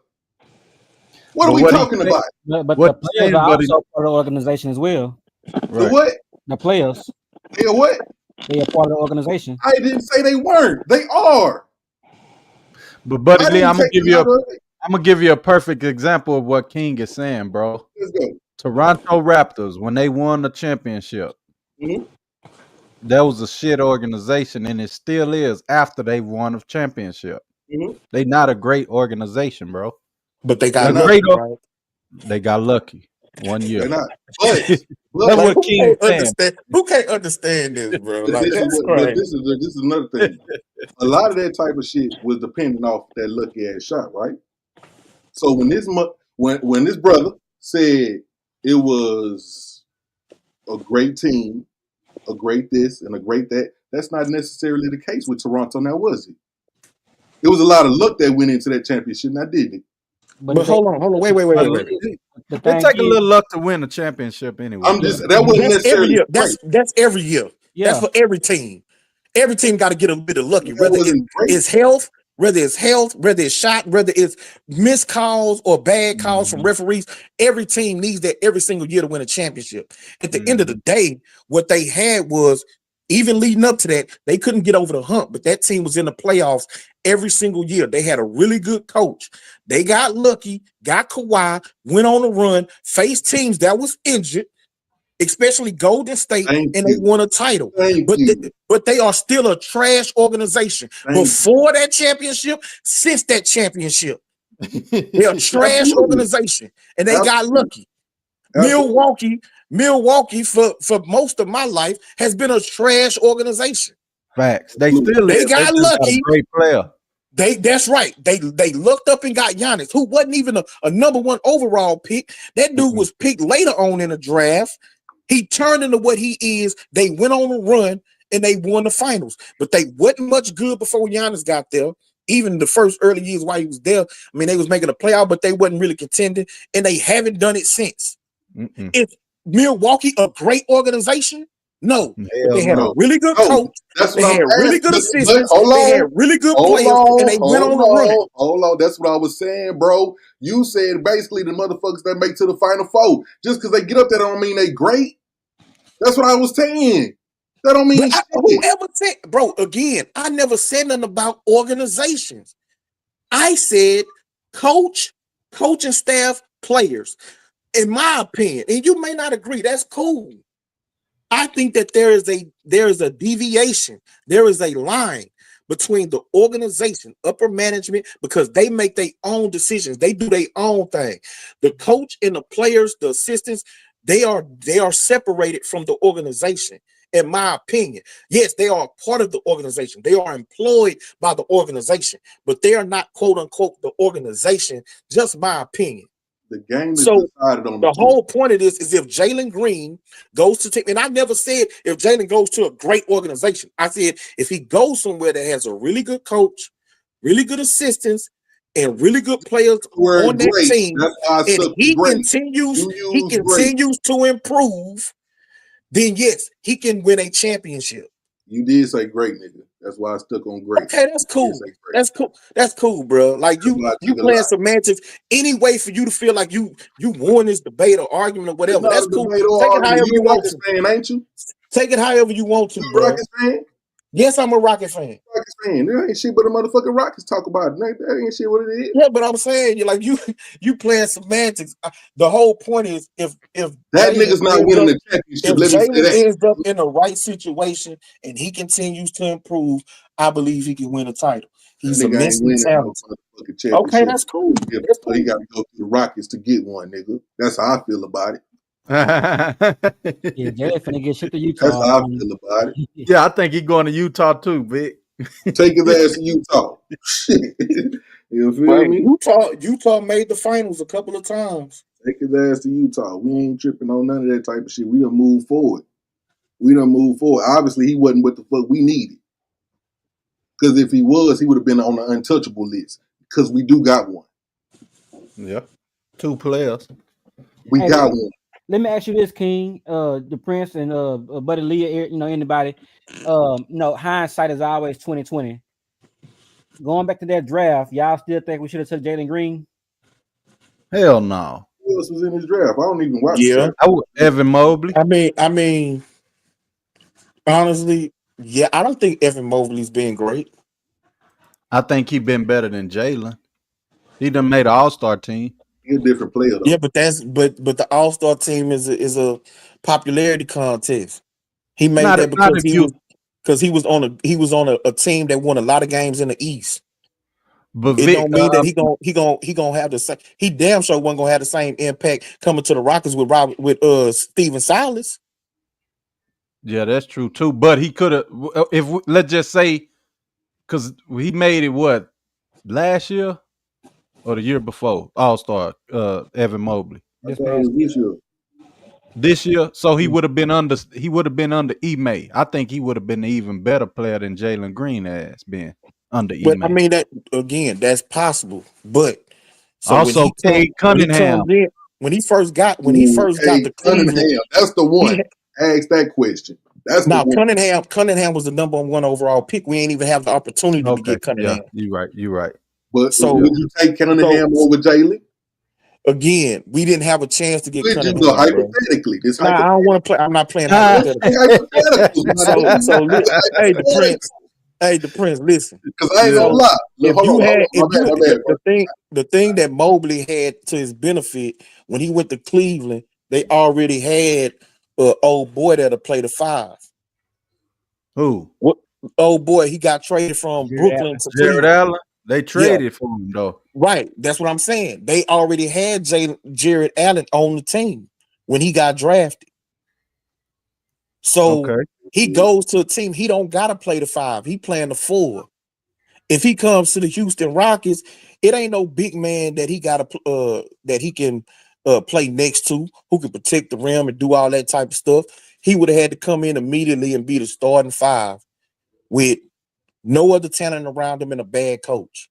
What are But we talking about? But what the he's players saying, are buddy, also part of the organization as well. The right. what? The players, They are what? they are part of the organization. I didn't say they weren't. They are. But Buddy I Lee, didn't take them out of it. I'm gonna give you a perfect example of what King is saying, bro. Let's go. Toronto Raptors, when they won the championship, Mhm. that was a shit organization, and it still is after they won a championship. Mhm. They not a great organization, bro. But they They're got A not. lucky, great right? they got lucky 1 year. They're not. But That's Like what who King can't saying. understand? Who can't understand this, bro? but Like this is that's what. But crazy. this is another thing. A lot of that type of shit was depending off that lucky ass shot, right? So when this brother said it was a great team, a great this and a great that, that's not necessarily the case with Toronto now, was it? It was a lot of luck that went into that championship, now didn't it? But But hold on, wait. A Wait. li- the It thing take a is, little luck to win a championship anyway, I'm buddy. just that wasn't That's every necessarily year. great. That's every year. That's yeah. for every team. Every team got to get a bit of lucky, That whether wasn't great. it's health, whether it's shot, whether it's missed calls or bad calls from Mhm, referees. Every team needs that every single year to win a championship. At the end of the mhm. day, what they had was, even leading up to that, they couldn't get over the hump, but that team was in the playoffs every single year. They had a really good coach. They got lucky, got Kawhi, went on a run, faced teams that was injured, especially Golden State, Thank and they you. won a title. Thank you. But they are still a trash organization. Thank you. Before that championship, since that championship, they're a trash Absolutely. organization, and they got Absolutely. lucky. Absolutely. Milwaukee for most of my life has been a trash organization. Facts. They Absolutely. still They is. They got just got a lucky. great player. That's right. They looked up and got Giannis, who wasn't even a number one overall pick. That dude was picked later on in the draft. He turned into what he is. They went on a run and they won the finals, but they wasn't much good before Giannis got there. Even the first early years while he was there, I mean, they was making a playoff, but they wasn't really contending, and they haven't done it since. Mm-mm. Is Milwaukee a great organization? No, but Hell they had a no. No. really good No. coach. That's They what had I'm really asking. good But assistants. hold They had on. really good Hold players, and they on. went Hold on a run. on. Hold on. That's what I was saying, bro. You said basically the motherfuckers that make to the Final Four. Just because they get up there don't mean they great. That's what I was saying. That don't mean But shit. whoever said, bro, again, I never said nothing about organizations. I said coaching staff, players. In my opinion, and you may not agree, that's cool. I think that there is a deviation, there is a line between the organization, upper management, because they make their own decisions, they do their own thing. The coach and the players, the assistants, they are separated from the organization. in my opinion. Yes, they are part of the organization. They are employed by the organization, but they are not quote unquote the organization. Just my opinion. The game is So decided on the whole point of this is if Jalen Green goes to take, and I never said if Jalen goes to a great organization. I said if he goes somewhere that has a really good coach, really good assistants, and really good players on that great. team, That's why I and suck he great. continues to improve, then yes, he can win a championship. You did say great, nigga. That's why I stuck on great. Okay, that's cool. That's cool. That's cool, bro. Like you playing semantics. Any way for you to feel like you won this debate or argument or whatever. That's cool. Take it however you want to. Fan, ain't you? Take it however you want to, bro. Rockets fan? Yes, I'm a Rocket fan. Rockets fan. There ain't shit but the motherfucking Rockets talk about it. That ain't shit what it is. Yeah, but I'm saying you playing semantics. The whole point is if that nigga's not winning the championship, if Jalen ends up in the right situation and he continues to improve, I believe he can win a title. He's immensely talented. Okay, that's cool. That's cool. He got to go to the Rockets to get one, nigga. That's how I feel about it. Yeah, Jalen finna get shit to Utah. That's how I feel about it. Yeah, I think he's going to Utah too, big. Take his ass to Utah. Shit. You feel me? Utah made the finals a couple of times. Take his ass to Utah. We ain't tripping on none of that type of shit. We done moved forward. Obviously, he wasn't what the fuck we needed. Because if he was, he would have been on the untouchable list. Because we do got one. Yeah. 2 players. We got one. Let me ask you this, King, the Prince, and Buddy Leah, anybody. Hindsight is always 20/20. Going back to that draft, y'all still think we should have took Jalen Green? Hell no. Who else was in his draft? I don't even watch. Yeah, I would Evan Mobley. I mean, honestly, yeah, I don't think Evan Mobley's been great. I think he been better than Jalen. He done made an All-Star team. He's a different player, though. Yeah, but the All-Star team is a popularity contest. He made that because he was on a team that won a lot of games in the East. But it don't mean that he gonna have the same. He damn sure wasn't gonna have the same impact coming to the Rockets with Steven Silas. Yeah, that's true too. But he could have, let's just say, because he made it last year or the year before All-Star, Evan Mobley. This year, so he would have been under Ime. I think he would have been an even better player than Jalen Green has been under Ime. But I mean that again, that's possible. But so also Cade Cunningham. When he first got the Cleveland, that's the one. Ask that question. That's now Cunningham was the number 1 overall pick. We ain't even have the opportunity to get Cunningham. Yeah, you're right. But so would you take Cunningham over Jalen? Again, we didn't have a chance to get Cunningham. Hypothetically, I don't want to play. I'm not playing hypothetically. Hey, the Prince, listen. Because I ain't gonna lie. The thing that Mobley had to his benefit when he went to Cleveland, they already had an old boy that'll play the 5. Who? What old boy? He got traded from Brooklyn to Jared Allen. They traded for him though. Right. That's what I'm saying. They already had Jared Allen on the team when he got drafted. So he goes to a team. He don't gotta play the 5. He playing the 4. If he comes to the Houston Rockets, it ain't no big man that he gotta that he can play next to, who can protect the rim and do all that type of stuff. He would have had to come in immediately and be the starting 5 with no other talent around him and a bad coach.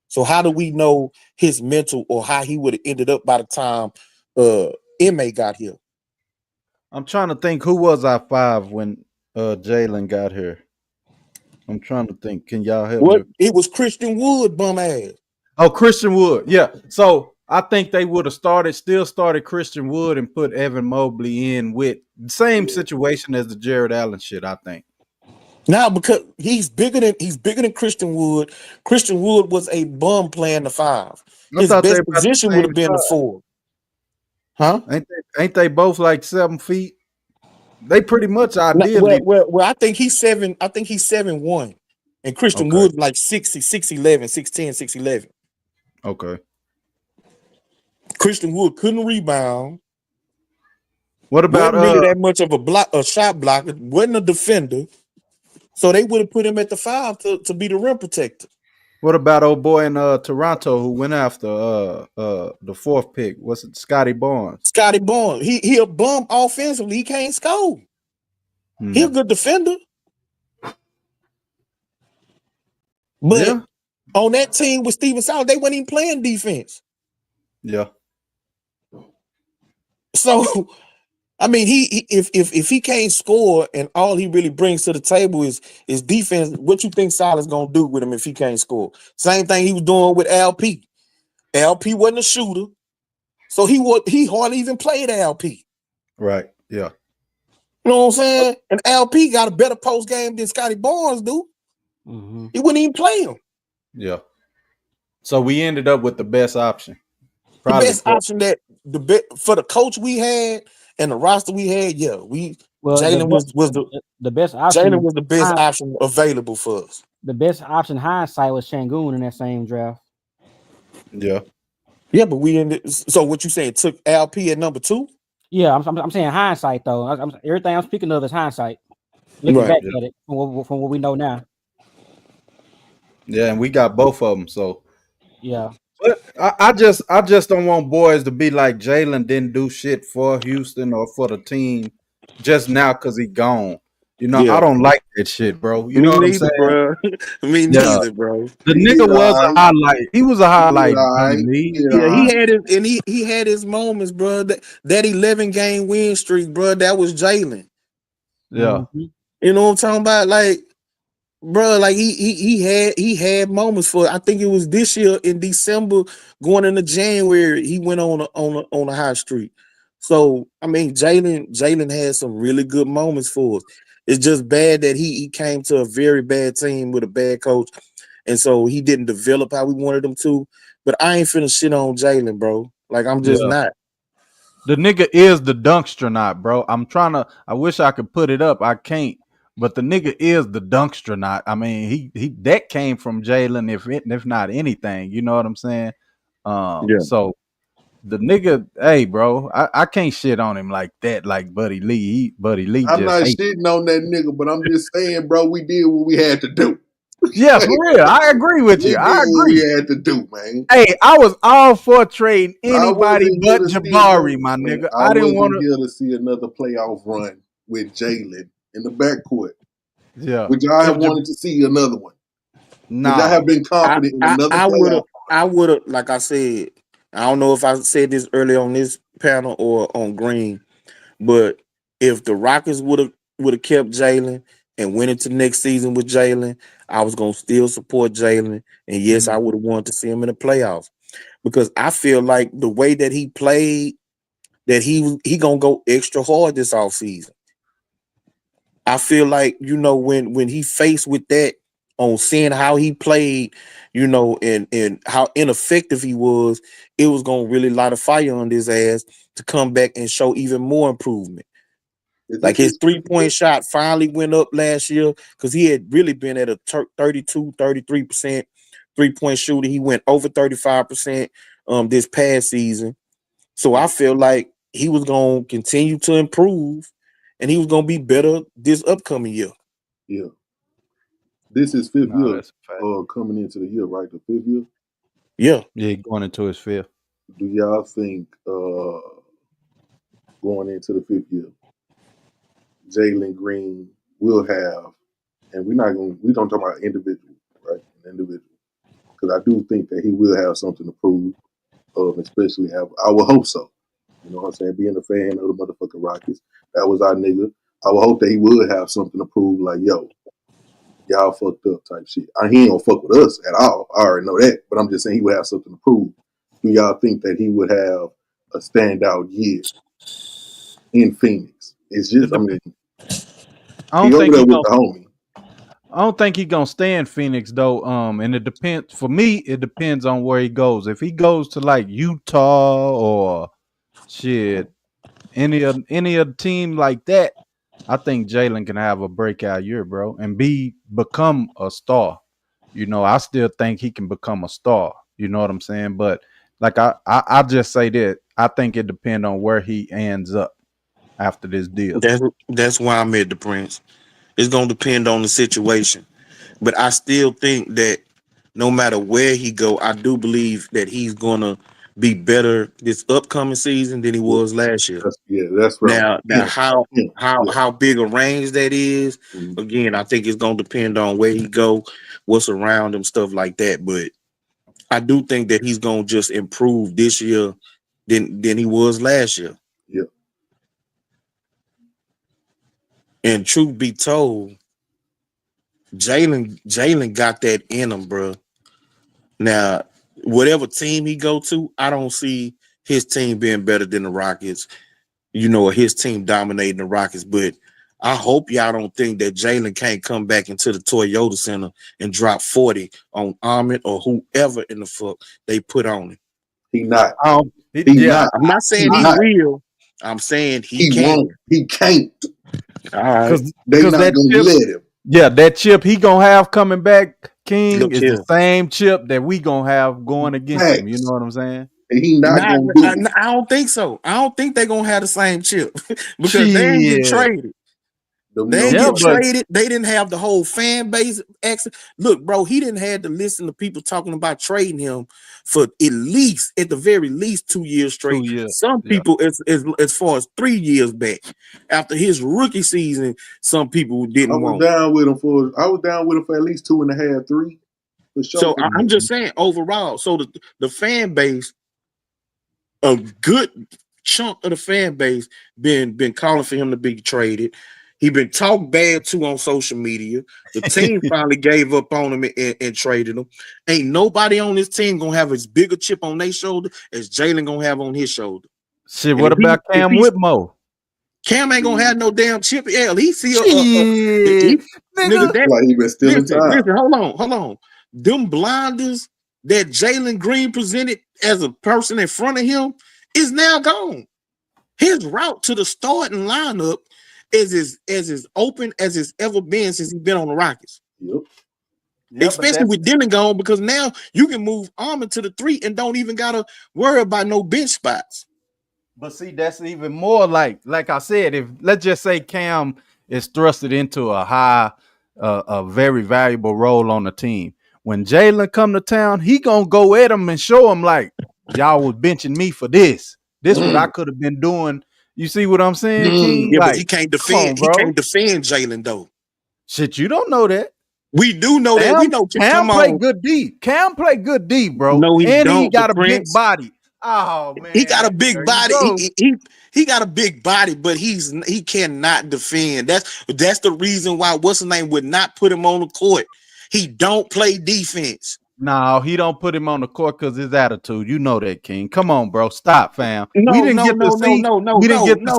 So how do we know his mental or how he would have ended up by the time Ime got here? I'm trying to think who was our 5 when Jalen got here. I'm trying to think. Can y'all help me? It was Christian Wood, bum ass. Oh, Christian Wood. Yeah. So I think they would have still started Christian Wood and put Evan Mobley in with the same situation as the Jared Allen shit, I think. Now, because he's bigger than Christian Wood. Christian Wood was a bum playing the 5. His best position would have been the 4. Huh? Ain't they both like 7 feet? They pretty much ideally. Well, I think he's 7. I think he's 7'1", and Christian Wood like 6'11", 6'10", 6'11". Okay. Christian Wood couldn't rebound. What about wasn't really that much of a shot blocker, wasn't a defender. So they would have put him at the 5 to be the rim protector. what about old boy in Toronto who went after the 4th pick? What's it, Scotty Barnes? Scotty Barnes. He a bum offensively. He can't score. He a good defender. But on that team with Steven Silas, they weren't even playing defense. Yeah. So I mean, if he can't score and all he really brings to the table is defense, what you think Silas gonna do with him if he can't score? Same thing he was doing with LP. LP wasn't a shooter, so he hardly even played LP. Right. Yeah. You know what I'm saying? And LP got a better post game than Scotty Barnes do. Mm-hmm. He wouldn't even play him. Yeah. So we ended up with the best option. Probably the best option that for the coach we had and the roster we had. Yeah, Jalen was the best option. Jalen was the best option available for us. The best option hindsight was Şengün in that same draft. Yeah. Yeah, but we ended. So what you saying? Took LP at number 2? Yeah, I'm saying hindsight though. Everything I'm speaking of is hindsight. Looking back at it from what we know now. Yeah, and we got both of them. So yeah, but I just don't want boys to be like Jalen didn't do shit for Houston or for the team just now because he gone. You know, I don't like that shit, bro. You know what I'm saying, bro? Me neither, bro. The nigga was a highlight. He was a highlight. He had his moments, bro. That 11-game win streak, bro. That was Jalen. Yeah, you know what I'm talking about, like. Bro, like he had moments for. I think it was this year in December, going into January, he went on a high streak. So I mean, Jalen had some really good moments for us. It's just bad that he came to a very bad team with a bad coach, and so he didn't develop how we wanted him to. But I ain't finna shit on Jalen, bro. Like I'm just not. The nigga is the dunkster, bro. I wish I could put it up. I can't. But the nigga is the dunkster. I mean, he that came from Jalen, if not anything. You know what I'm saying? So the nigga, hey, bro, I can't shit on him like that, like Buddy Lee. Buddy Lee. I'm not shitting on that nigga, but I'm just saying, bro, we did what we had to do. Yes, for real. I agree with you. I agree. What we had to do, man. Hey, I was all for trading anybody but Jabari, my nigga. I didn't want to see another playoff run with Jalen in the backcourt. Yeah. Would y'all have wanted to see another one? Nah. Would y'all have been confident in another playoff? I would have, like I said, I don't know if I said this early on this panel or on Green, but if the Rockets would have kept Jalen and went into next season with Jalen, I was gonna still support Jalen. And yes, I would have wanted to see him in the playoffs. Because I feel like the way that he played, that he gonna go extra hard this offseason. I feel like, you know, when he faced with that, on seeing how he played, you know, and how ineffective he was, it was gonna really light a fire on his ass to come back and show even more improvement. Like his 3-point shot finally went up last year because he had really been at a 32, 33% 3-point shooter. He went over 35% this past season. So I feel like he was gonna continue to improve. And he was gonna be better this upcoming year. Yeah, this is 5th year coming into the year, right? The 5th year. Yeah, going into his 5th. Do y'all think going into the 5th year, Jalen Green will have, and we don't talk about individual, right? An individual, because I do think that he will have something to prove. Especially, I would hope so. You know what I'm saying? Being a fan of the motherfucking Rockets, that was our nigga. I would hope that he would have something to prove, like, yo, y'all fucked up type shit. He ain't gonna fuck with us at all. I already know that. But I'm just saying he would have something to prove. Do y'all think that he would have a standout year in Phoenix? It's just, I mean, I don't think he's gonna stay in Phoenix though. And it depends. For me, it depends on where he goes. If he goes to like Utah or shit, any of the team like that, I think Jalen can have a breakout year, bro, and become a star. You know, I still think he can become a star. You know what I'm saying? But like I just say that I think it depends on where he ends up. after this deal. That's why I'm at the Prince. It's gonna depend on the situation, but I still think that no matter where he go, I do believe that he's gonna be better this upcoming season than he was last year. That's right. Now Yeah. how big a range that is, Mhm. again, I think it's gonna depend on where he go, what's around him, stuff like that. But I do think that he's gonna just improve this year than he was last year. Yeah. And truth be told, Jalen got that in him, bro. Now, whatever team he go to, I don't see his team being better than the Rockets, or his team dominating the Rockets. But I hope y'all don't think that Jalen can't come back into the Toyota Center and drop 40 on Ahmed or whoever in the fuck they put on him. He not. Not. I'm not saying he will. I'm saying he can. Won't. He can't. All right. Because They not that gonna let him. Yeah, that chip he gonna have coming back, King, Look is here. the same chip that we gonna have going against him. You know what I'm saying? He not gonna do it. I don't think so. I don't think they're gonna have the same chip because they ain't get traded. They ain't get traded. They didn't have the whole fan base. Look, bro, he didn't have to listen to people talking about trading him for at the very least 2 years straight. 2 years. Some people, as far as 3 years back, after his rookie season, some people didn't want. I was down with him for at least 2.5, 3. For sure. So I'm just saying overall. So the fan base, a good chunk of the fan base, been calling for him to be traded. He been talked bad to on social media. The team finally gave up on him and traded him. Ain't nobody on this team gonna have as big a chip on their shoulder as Jalen gonna have on his shoulder. Shit, what about Cam Whitmore? Cam ain't gonna have no damn chip. Hell, he see nigga, like he been stealing time. Listen, hold on. Them blinders that Jalen Green presented as a person in front of him is now gone. His route to the starting lineup is as open as it's ever been since he's been on the Rockets. Yep. Especially with Dylan gone, because now you can move Ahmed to the 3 and don't even gotta worry about no bench spots. But see, that's even more like I said, if let's just say Cam is thrusted into a very valuable role on the team. When Jalen come to town, he gonna go at him and show him like, y'all was benching me for this. This what I could have been doing. You see what I'm saying, King? Yeah, like, but he can't defend. He can't defend Jalen though. Shit, you don't know that. We do know that. We know Cam play good D. Cam play good D, bro. No, he and don't. He got a big body. Oh man, he got a big body. He got a big body, but he cannot defend. That's the reason why what's his name would not put him on the court. He don't play defense. No, he don't put him on the court because his attitude. You know that, King. Come on, bro. Stop, fam. No. We didn't get to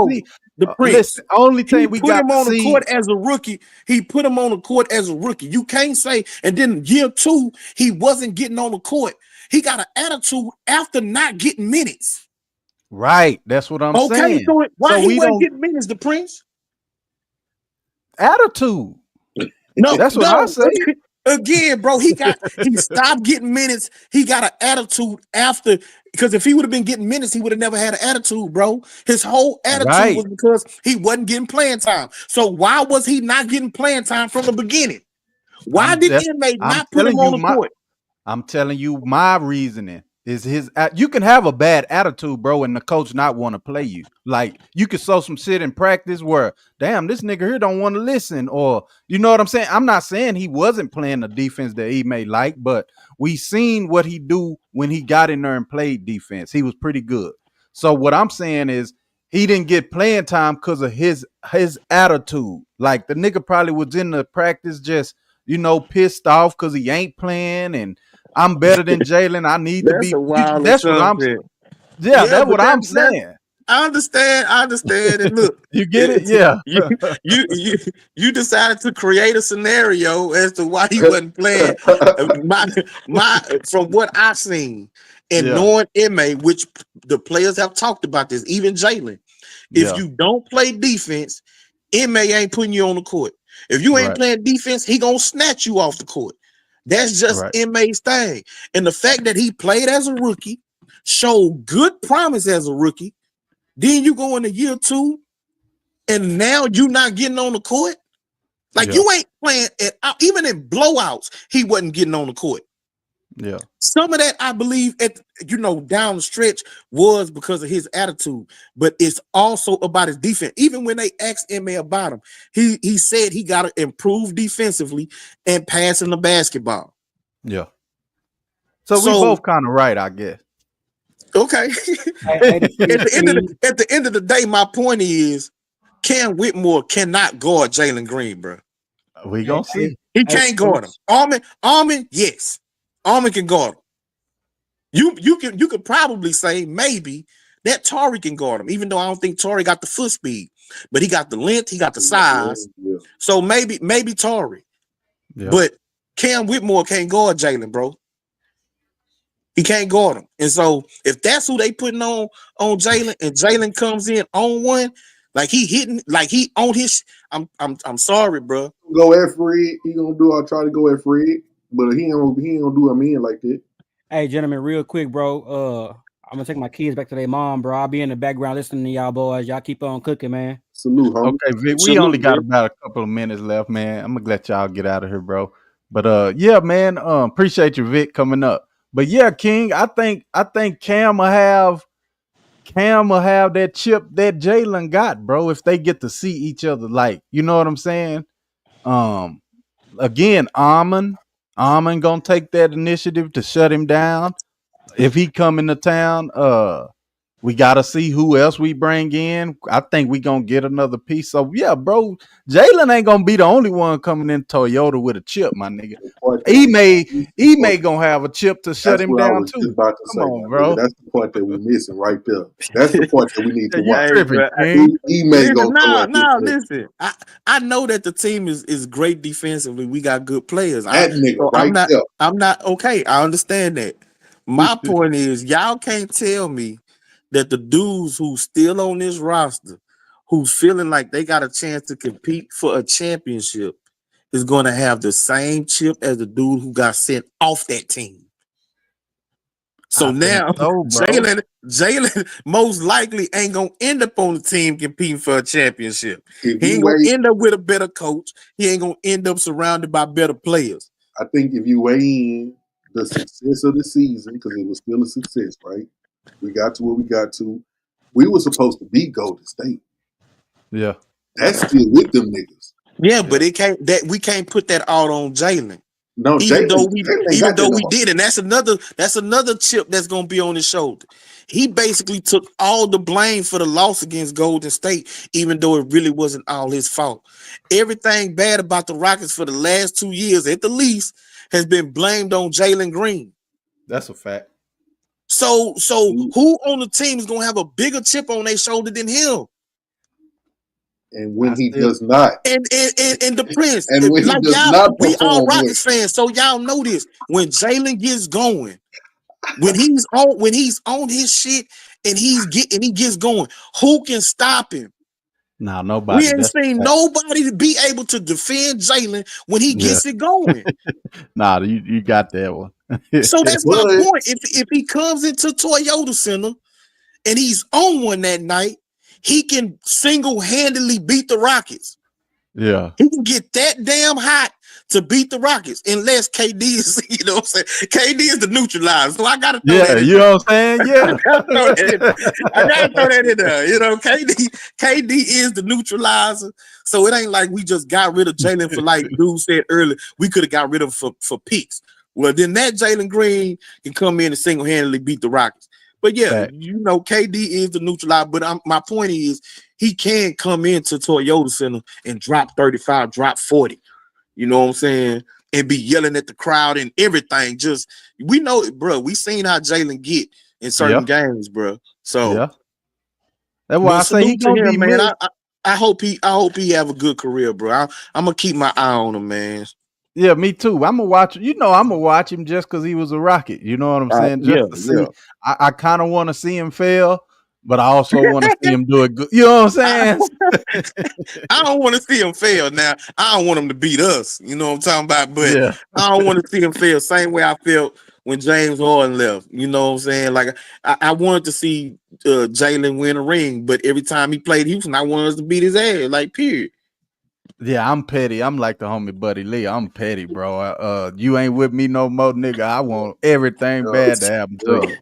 see the Prince. Listen, only thing we got him on the court as a rookie. He put him on the court as a rookie. You can't say, and then year 2, he wasn't getting on the court. He got an attitude after not getting minutes. Right. That's what I'm saying. Okay, so why he wasn't getting minutes, the Prince? Attitude. No, that's what I say. Again, bro, he stopped getting minutes. He got an attitude after, because if he would have been getting minutes, he would have never had an attitude, bro. His whole attitude was because he wasn't getting playing time. So why was he not getting playing time from the beginning? Why did inmate not put him on the court? I'm telling you, my reasoning is you can have a bad attitude, bro, and the coach not want to play you. Like, you could show some shit in practice where, damn, this nigga here don't want to listen, or you know what I'm saying? I'm not saying he wasn't playing the defense that he may like, but we seen what he do when he got in there and played defense. He was pretty good. So what I'm saying is he didn't get playing time because of his attitude. Like, the nigga probably was in the practice just, pissed off because he ain't playing, and I'm better than Jalen. I need to be. That's what I'm saying. Yeah, that's what I'm saying. I understand. And look, you get it. Yeah, you decided to create a scenario as to why he wasn't playing. my from what I've seen and knowing MA, which the players have talked about this, even Jalen. If you don't play defense, MA ain't putting you on the court. If you ain't playing defense, he gonna snatch you off the court. That's just MA's thing. And the fact that he played as a rookie, showed good promise as a rookie, then you go into year 2 and now you not getting on the court. Like you ain't playing even in blowouts. He wasn't getting on the court. Yeah. Some of that, I believe, down the stretch was because of his attitude, but it's also about his defense. Even when they asked Emma about him, he said he got to improve defensively and passing the basketball. Yeah. So we both kind of right, I guess. Okay. At the end of the day, my point is, Cam Whitmore cannot guard Jalen Green, bro. We gonna see. He can't guard him. Armin, yes. Armin can guard him. You could probably say maybe that Tari can guard him, even though I don't think Tari got the foot speed, but he got the length, he got the size. Yeah. So maybe Tari. Yeah. But Cam Whitmore can't guard Jalen, bro. He can't guard him. And so if that's who they putting on Jalen, and Jalen comes in on one, like he hitting, like he on his, I'm sorry, bro. Go at Fred. He gonna try to go at Fred. But he ain't gonna do a man like that. Hey, gentlemen, real quick, bro. I'm gonna take my kids back to their mom, bro. I'll be in the background listening to y'all boys. Y'all keep on cooking, man. Salute, homie. Okay, Vic, we only got about a couple of minutes left, man. I'm gonna let y'all get out of here, bro. But yeah, man, appreciate you, Vic, coming up. But yeah, King, I think Cam will have that chip that Jalen got, bro. If they get to see each other, like, you know what I'm saying? Again, Armin gonna take that initiative to shut him down. If he come into town, we gotta see who else we bring in. I think we gonna get another piece. So yeah, bro, Jalen ain't gonna be the only one coming in Toyota with a chip, my nigga. He may gonna have a chip to shut him down too. Come on, bro. That's the part that we're missing right there. That's the part that we need to watch. He may go. No, listen. I know that the team is great defensively. We got good players. I'm not okay. I understand that. My point is, y'all can't tell me that the dudes who's still on this roster, who's feeling like they got a chance to compete for a championship, is going to have the same chip as the dude who got sent off that team. So now Jalen most likely ain't gonna end up on the team competing for a championship. He ain't gonna end up with a better coach. He ain't gonna end up surrounded by better players. I think if you weigh in the success of the season, because it was still a success, right? We got to what we got to. We were supposed to beat Golden State. Yeah. That's still with them niggas. Yeah, but we can't put that all on Jalen. No, even though we did, and that's another chip that's gonna be on his shoulder. He basically took all the blame for the loss against Golden State, even though it really wasn't all his fault. Everything bad about the Rockets for the last 2 years, at the least, has been blamed on Jalen Green. That's a fact. So who on the team is gonna have a bigger chip on their shoulder than him? And when he does not, and the Prince, and when like he does not, we all Rockets fans, so y'all know this. When Jalen gets going, when he's on his shit, and he gets going, who can stop him? Nah, nobody. We ain't seen nobody to be able to defend Jalen when he gets it going. Nah, you got that one. So that's my point. If he comes into Toyota Center and he's on one that night, he can single-handedly beat the Rockets. Yeah. He can get that damn hot to beat the Rockets, unless KD is, you know what I'm saying? KD is the neutralizer. So I gotta throw that in. You know what I'm saying? Yeah. I gotta throw that in there. You know, KD is the neutralizer. So it ain't like we just got rid of Jalen for, like dude said earlier, we could have got rid of him for picks. Well, then that Jalen Green can come in and single-handedly beat the Rockets. But yeah, you know, KD is the neutralizer. But my point is, he can come into Toyota Center and drop 35, drop 40. You know what I'm saying? And be yelling at the crowd and everything. Just, we know it, bro. We seen how Jalen get in certain games, bro. So that's why I say he gonna be, man. I hope he have a good career, bro. I'm gonna keep my eye on him, man. Yeah, me too. I'm gonna watch. You know, I'm gonna watch him just because he was a Rocket. You know what I'm saying? Just to see. I kind of want to see him fail, but I also want to see him do it good. You know what I'm saying? I don't want to see him fail. Now, I don't want him to beat us. You know what I'm talking about? But I don't want to see him fail. Same way I felt when James Harden left. You know what I'm saying? Like I wanted to see Jalen win a ring, but every time he played Houston, I wanted us to beat his ass. Like period. Yeah, I'm petty. I'm like the homie Buddy Lee. I'm petty, bro. You ain't with me no more, nigga. I want everything bad to happen to you.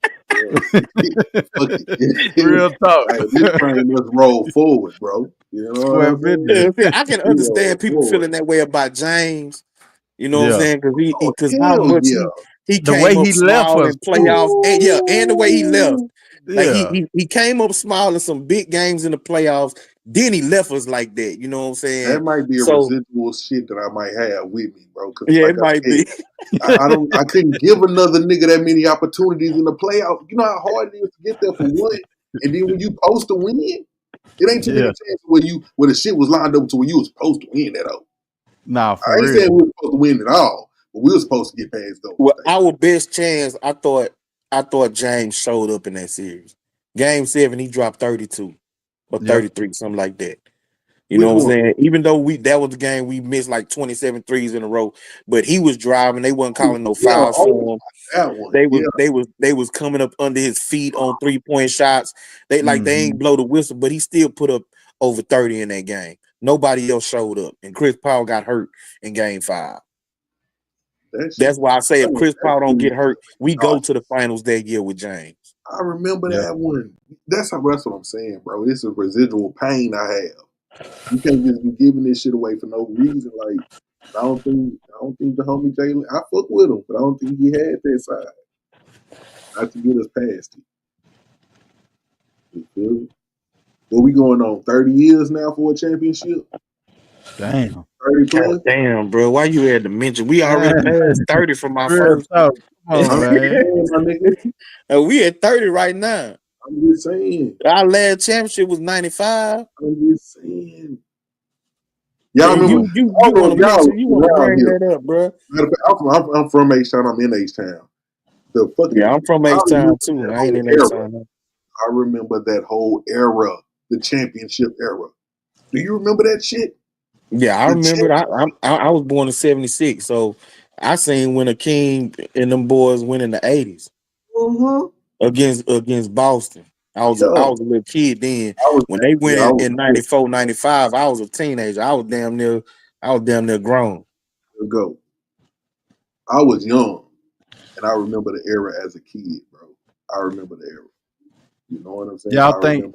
Real talk. Hey, this train must roll forward, bro. You know what I'm saying? Yeah, I can understand people feeling that way about James. You know what I'm Yeah. saying? Because how Hell much yeah. he The came way up he left small us, in playoffs, and the way he left. Like yeah, he came up small in some big games in the playoffs. Then he left us like that. You know what I'm saying? That might be a So residual shit that I might have with me, bro. Because yeah, like it I might said, be. I couldn't give another nigga that many opportunities in the playoff. You know how hard it is to get there for one, and then when you post to win, it ain't too many yeah. chances where the shit was lined up to where you was supposed to win that out. Nah, for I ain't saying real. we were supposed to win at all, but we were supposed to get past Golden Well, State. our best chance, I thought James showed up in that series. Game 7, he dropped 32 or Yep. 33, something like that. You Which know what I'm one? saying? Even though that was the game we missed like 27 threes in a row, but he was driving. They wasn't calling no Yeah, fouls for him. that one. They was coming up under his feet on 3-point shots. They ain't blow the whistle, but he still put up over 30 in that game. Nobody else showed up, and Chris Paul got hurt in game 5. That's why I say if Chris Paul don't get hurt, we go to the finals that year with James. I remember that one. That's what I'm saying, bro. It's a residual pain I have. You can't just be giving this shit away for no reason. Like I don't think the homie Jalen. I fuck with him, but I don't think he had that side. Not to get us past it. You feel me? What we going on 30 years now for a championship? Damn. 30 plus? Damn, bro. Why you had to mention? We already passed 30 from my Real first. talk. Come on, man. My nigga. We at 30 right now. I'm just saying. Our last championship was 95. I'm just saying. Y'all And remember? you want to mention? You want to bring that up, bro? I'm from H-Town. I'm in H-Town. The fucking Yeah, I'm from H-Town too. I ain't in H-Town. I remember that whole era, the championship era. Do you remember that shit? Yeah, I remember it. I was born in 76, so I seen when Akeem and them boys win in the 80s against Boston. I was a little kid then. When they went in 94, 95, I was a teenager. I was damn near grown. Go. I was young, and I remember the era as a kid, bro. I remember the era. You know what I'm saying? Y'all think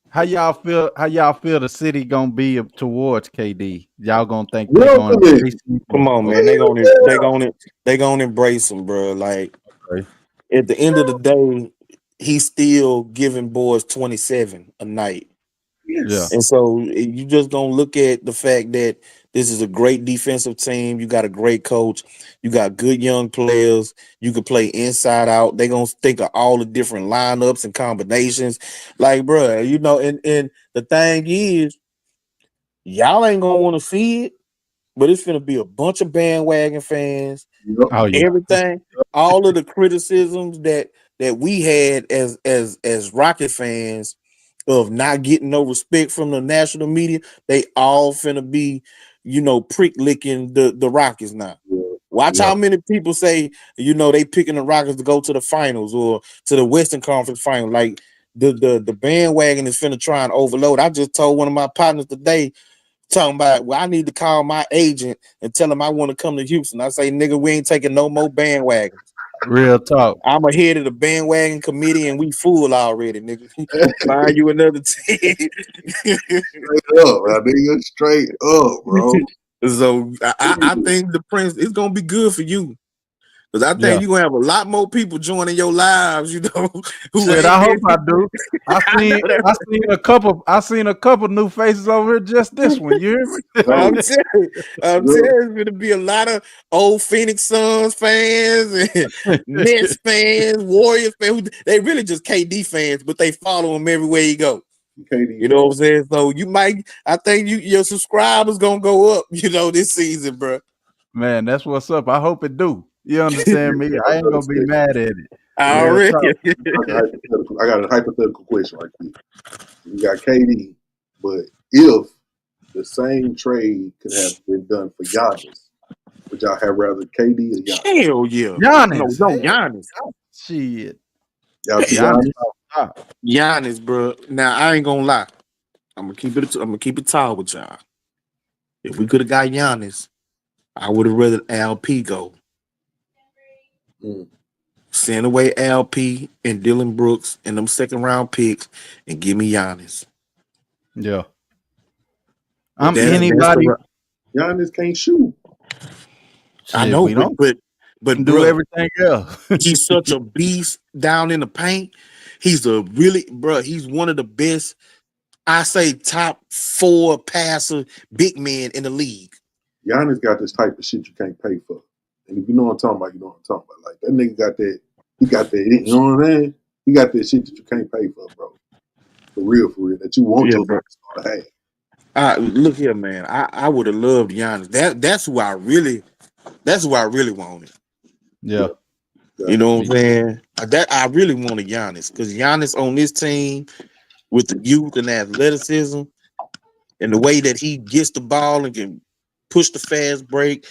how y'all feel the city gonna be towards KD? Y'all gonna think they gonna embrace him? Come on, man. They gonna embrace him, bro. Like at the end of the day, he's still giving boys 27 a night. Yes. And so you just gonna look at the fact that this is a great defensive team. You got a great coach. You got good young players. You can play inside out. They gonna think of all the different lineups and combinations. Like, bro, you know, and the thing is, y'all ain't gonna want to see it, but it's gonna be a bunch of bandwagon fans. Oh, yeah. Everything, all of the criticisms that we had as Rocket fans of not getting no respect from the national media, they all finna be, you know, prick licking the Rockets now. Watch how many people say, you know, they picking the Rockets to go to the finals or to the Western Conference final. Like the bandwagon is finna try and overload. I just told one of my partners today, talking about, well, I need to call my agent and tell him I want to come to Houston. I say, nigga, we ain't taking no more bandwagons. Real talk. I'm ahead of the bandwagon committee and we full already, nigga. Find you another team. Straight up, my nigga. Straight up, bro. So I think the Prince, it's gonna be good for you. Because I think you're gonna have a lot more people joining your lives, you know. Shit, I hope I do. I seen a couple new faces over here just this one. You hear me? I'm telling you, there's gonna be a lot of old Phoenix Suns fans and Nets fans, Warriors fans. They really just KD fans, but they follow him everywhere you go. You know what I'm saying? So I think your subscribers gonna go up, you know, this season, bro. Man, that's what's up. I hope it do. You understand me? I ain't gonna be mad at it. Already. I got a hypothetical question right here. You got KD, but if the same trade could have been done for Giannis, would Would y'all have rather KD or Giannis? Hell yeah. Giannis. No, Giannis. Shit. Y'all see Giannis. Giannis? Giannis, bro. Now I ain't gonna lie. I'm gonna keep it tall with y'all. If we could have got Giannis, I would have rather LP go. Send away LP and Dylan Brooks and them second round picks and give me Giannis. Yeah. But Anybody. Giannis can't shoot. I know, but do bro, everything else. he's such a beast down in the paint. He's he's one of the best, I say top 4 passer big men in the league. Giannis got this type of shit you can't pay for. And if you know what I'm talking about, you know what I'm talking about. Like that nigga got that, he got that, you know what I'm saying? He got that shit that you can't pay for, bro. For real, that you want your star to have. Look here, man. I would have loved Giannis. That's who I really wanted. Yeah. You know what I'm saying? That I really wanted Giannis because Giannis on this team with the youth and athleticism and the way that he gets the ball and can push the fast break,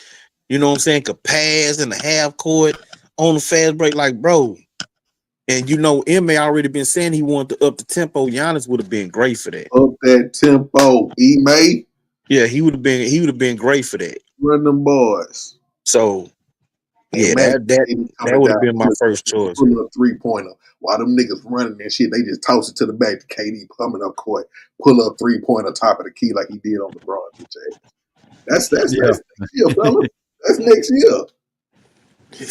you know what I'm saying? Could pass in the half court on the fast break, like bro. And you know, M.A. already been saying he wanted to up the tempo. Giannis would have been great for that. Up that tempo, E-May. Yeah, he would have been great for that. Run them boys. So yeah, that would have been my first choice. Pull up 3-pointer. While them niggas running and shit, they just toss it to the back to KD coming up court. Pull up 3-pointer top of the key like he did on LeBron. That's next year, fella. That's next year.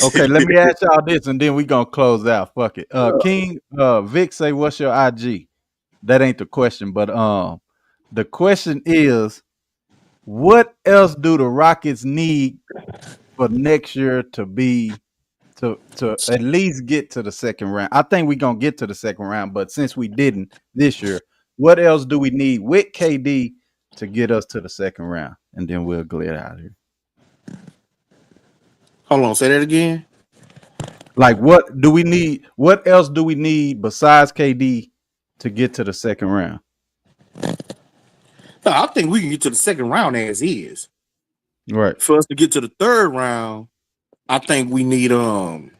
Okay, let me ask y'all this, and then we gonna close out. Fuck it. King, Vic say, "What's your IG?" That ain't the question, but the question is, what else do the Rockets need for next year to be to at least get to the second round? I think we're gonna get to the second round, but since we didn't this year, what else do we need with KD to get us to the second round? And then we'll get out of here. Hold on, say that again. Like, what do we need? What else do we need besides KD to get to the second round? No, I think we can get to the second round as is. Right. For us to get to the third round, I think we need a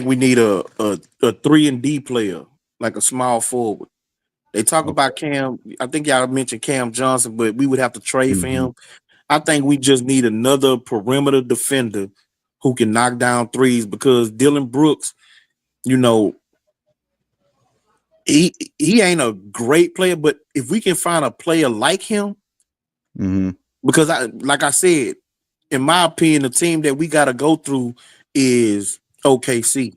3-and-D player, like a small forward. They talk about Cam. I think y'all mentioned Cam Johnson, but we would have to trade for him. I think we just need another perimeter defender who can knock down threes because Dylan Brooks, you know, he ain't a great player, but if we can find a player like him, because like I said, in my opinion, the team that we got to go through is OKC.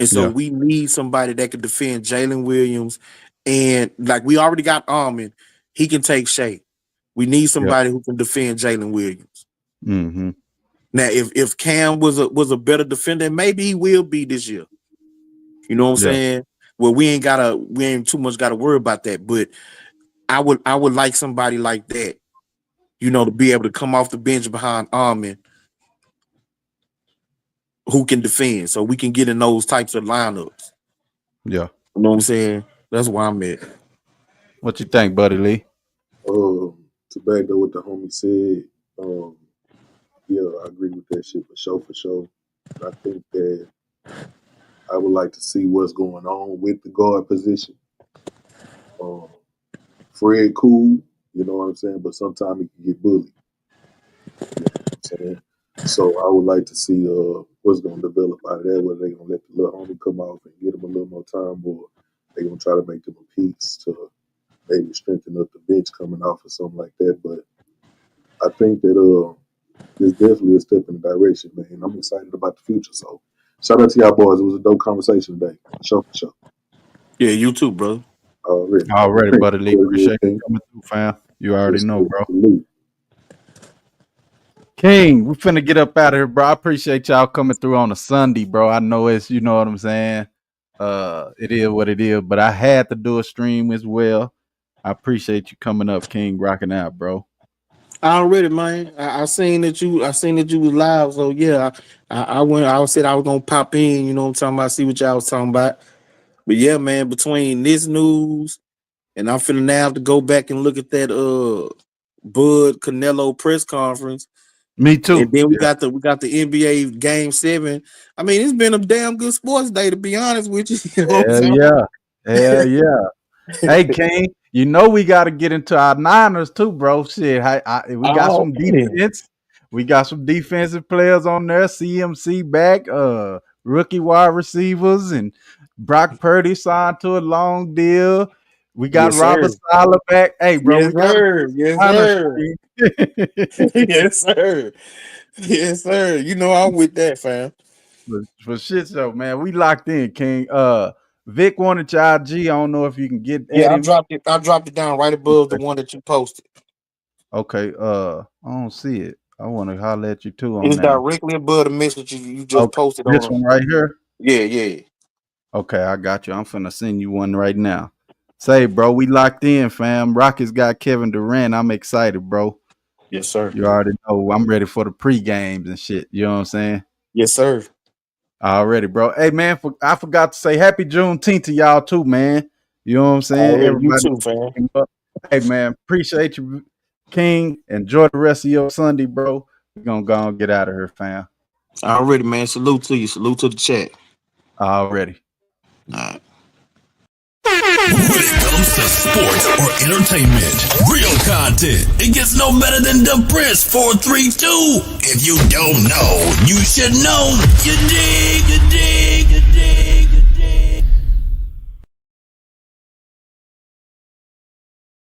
And so we need somebody that can defend Jalen Williams. And like we already got Armin, he can take shape. We need somebody who can defend Jalen Williams. Now, if Cam was a better defender, maybe he will be this year. You know what I'm saying? Well, we ain't too much gotta worry about that. But I would like somebody like that, you know, to be able to come off the bench behind Armin who can defend, so we can get in those types of lineups. Yeah. You know what I'm saying? That's why I'm at. What you think, Buddy Lee? To back up what the homie said, yeah, I agree with that shit for sure. I think that I would like to see what's going on with the guard position. Fred cool, you know what I'm saying, but sometimes he can get bullied. You know what I'm saying? So I would like to see what's going to develop out of that, whether they're going to let the little homie come off and get him a little more time, or they're going to try to make them a piece to maybe strengthen up the bench coming off or something like that. But I think that it's definitely a step in the direction, man. I'm excited about the future. So shout out to y'all boys. It was a dope conversation today. For sure. Yeah, you too, bro. Already, Buddy Lee. Appreciate you coming through, fam. You already know, bro. King, we finna get up out of here, bro. I appreciate y'all coming through on a Sunday, bro. I know it's, you know what I'm saying. It is what it is, but I had to do a stream as well. I appreciate you coming up, King, rocking out, bro. Already, man. I seen that you was live, so yeah. I said I was gonna pop in, you know what I'm talking about, see what y'all was talking about. But yeah, man, between this news and I'm finna now have to go back and look at that Bud Canelo press conference. Me too. And then we got the NBA Game 7. I mean, it's been a damn good sports day, to be honest with you. You know what I'm saying? Hell yeah. Hey, King, you know we got to get into our Niners too, bro. Shit, we got some defense. We got some defensive players on there. CMC back, rookie wide receivers, and Brock Purdy signed to a long deal. We got Robert Saleh back. Hey, bro, yes, sir. Yes, sir. Yes, sir. You know I'm with that, fam. For shit show, man. We locked in, King. Vic wanted your IG. I don't know if you can get. Yeah, I dropped it down right above the one that you posted. Okay. I don't see it. I want to holler at you too on it's that. Directly above the message you just posted. This one right here. Yeah. Okay, I got you. I'm finna send you one right now. Say, bro, we locked in, fam. Rockets got Kevin Durant. I'm excited, bro. Yes, sir. You already know. I'm ready for the pre-games and shit. You know what I'm saying? Yes, sir. Already, bro. Hey, man, I forgot to say happy Juneteenth to y'all too, man. You know what I'm saying? Everybody, you too, fam. Hey, man, appreciate you, King. Enjoy the rest of your Sunday, bro. We're gonna go and get out of here, fam. Already, man. Salute to you. Salute to the chat. Already. All right. When it comes to sports or entertainment, real content, it gets no better than the Prince 432. If you don't know, you should know. You dig, you dig.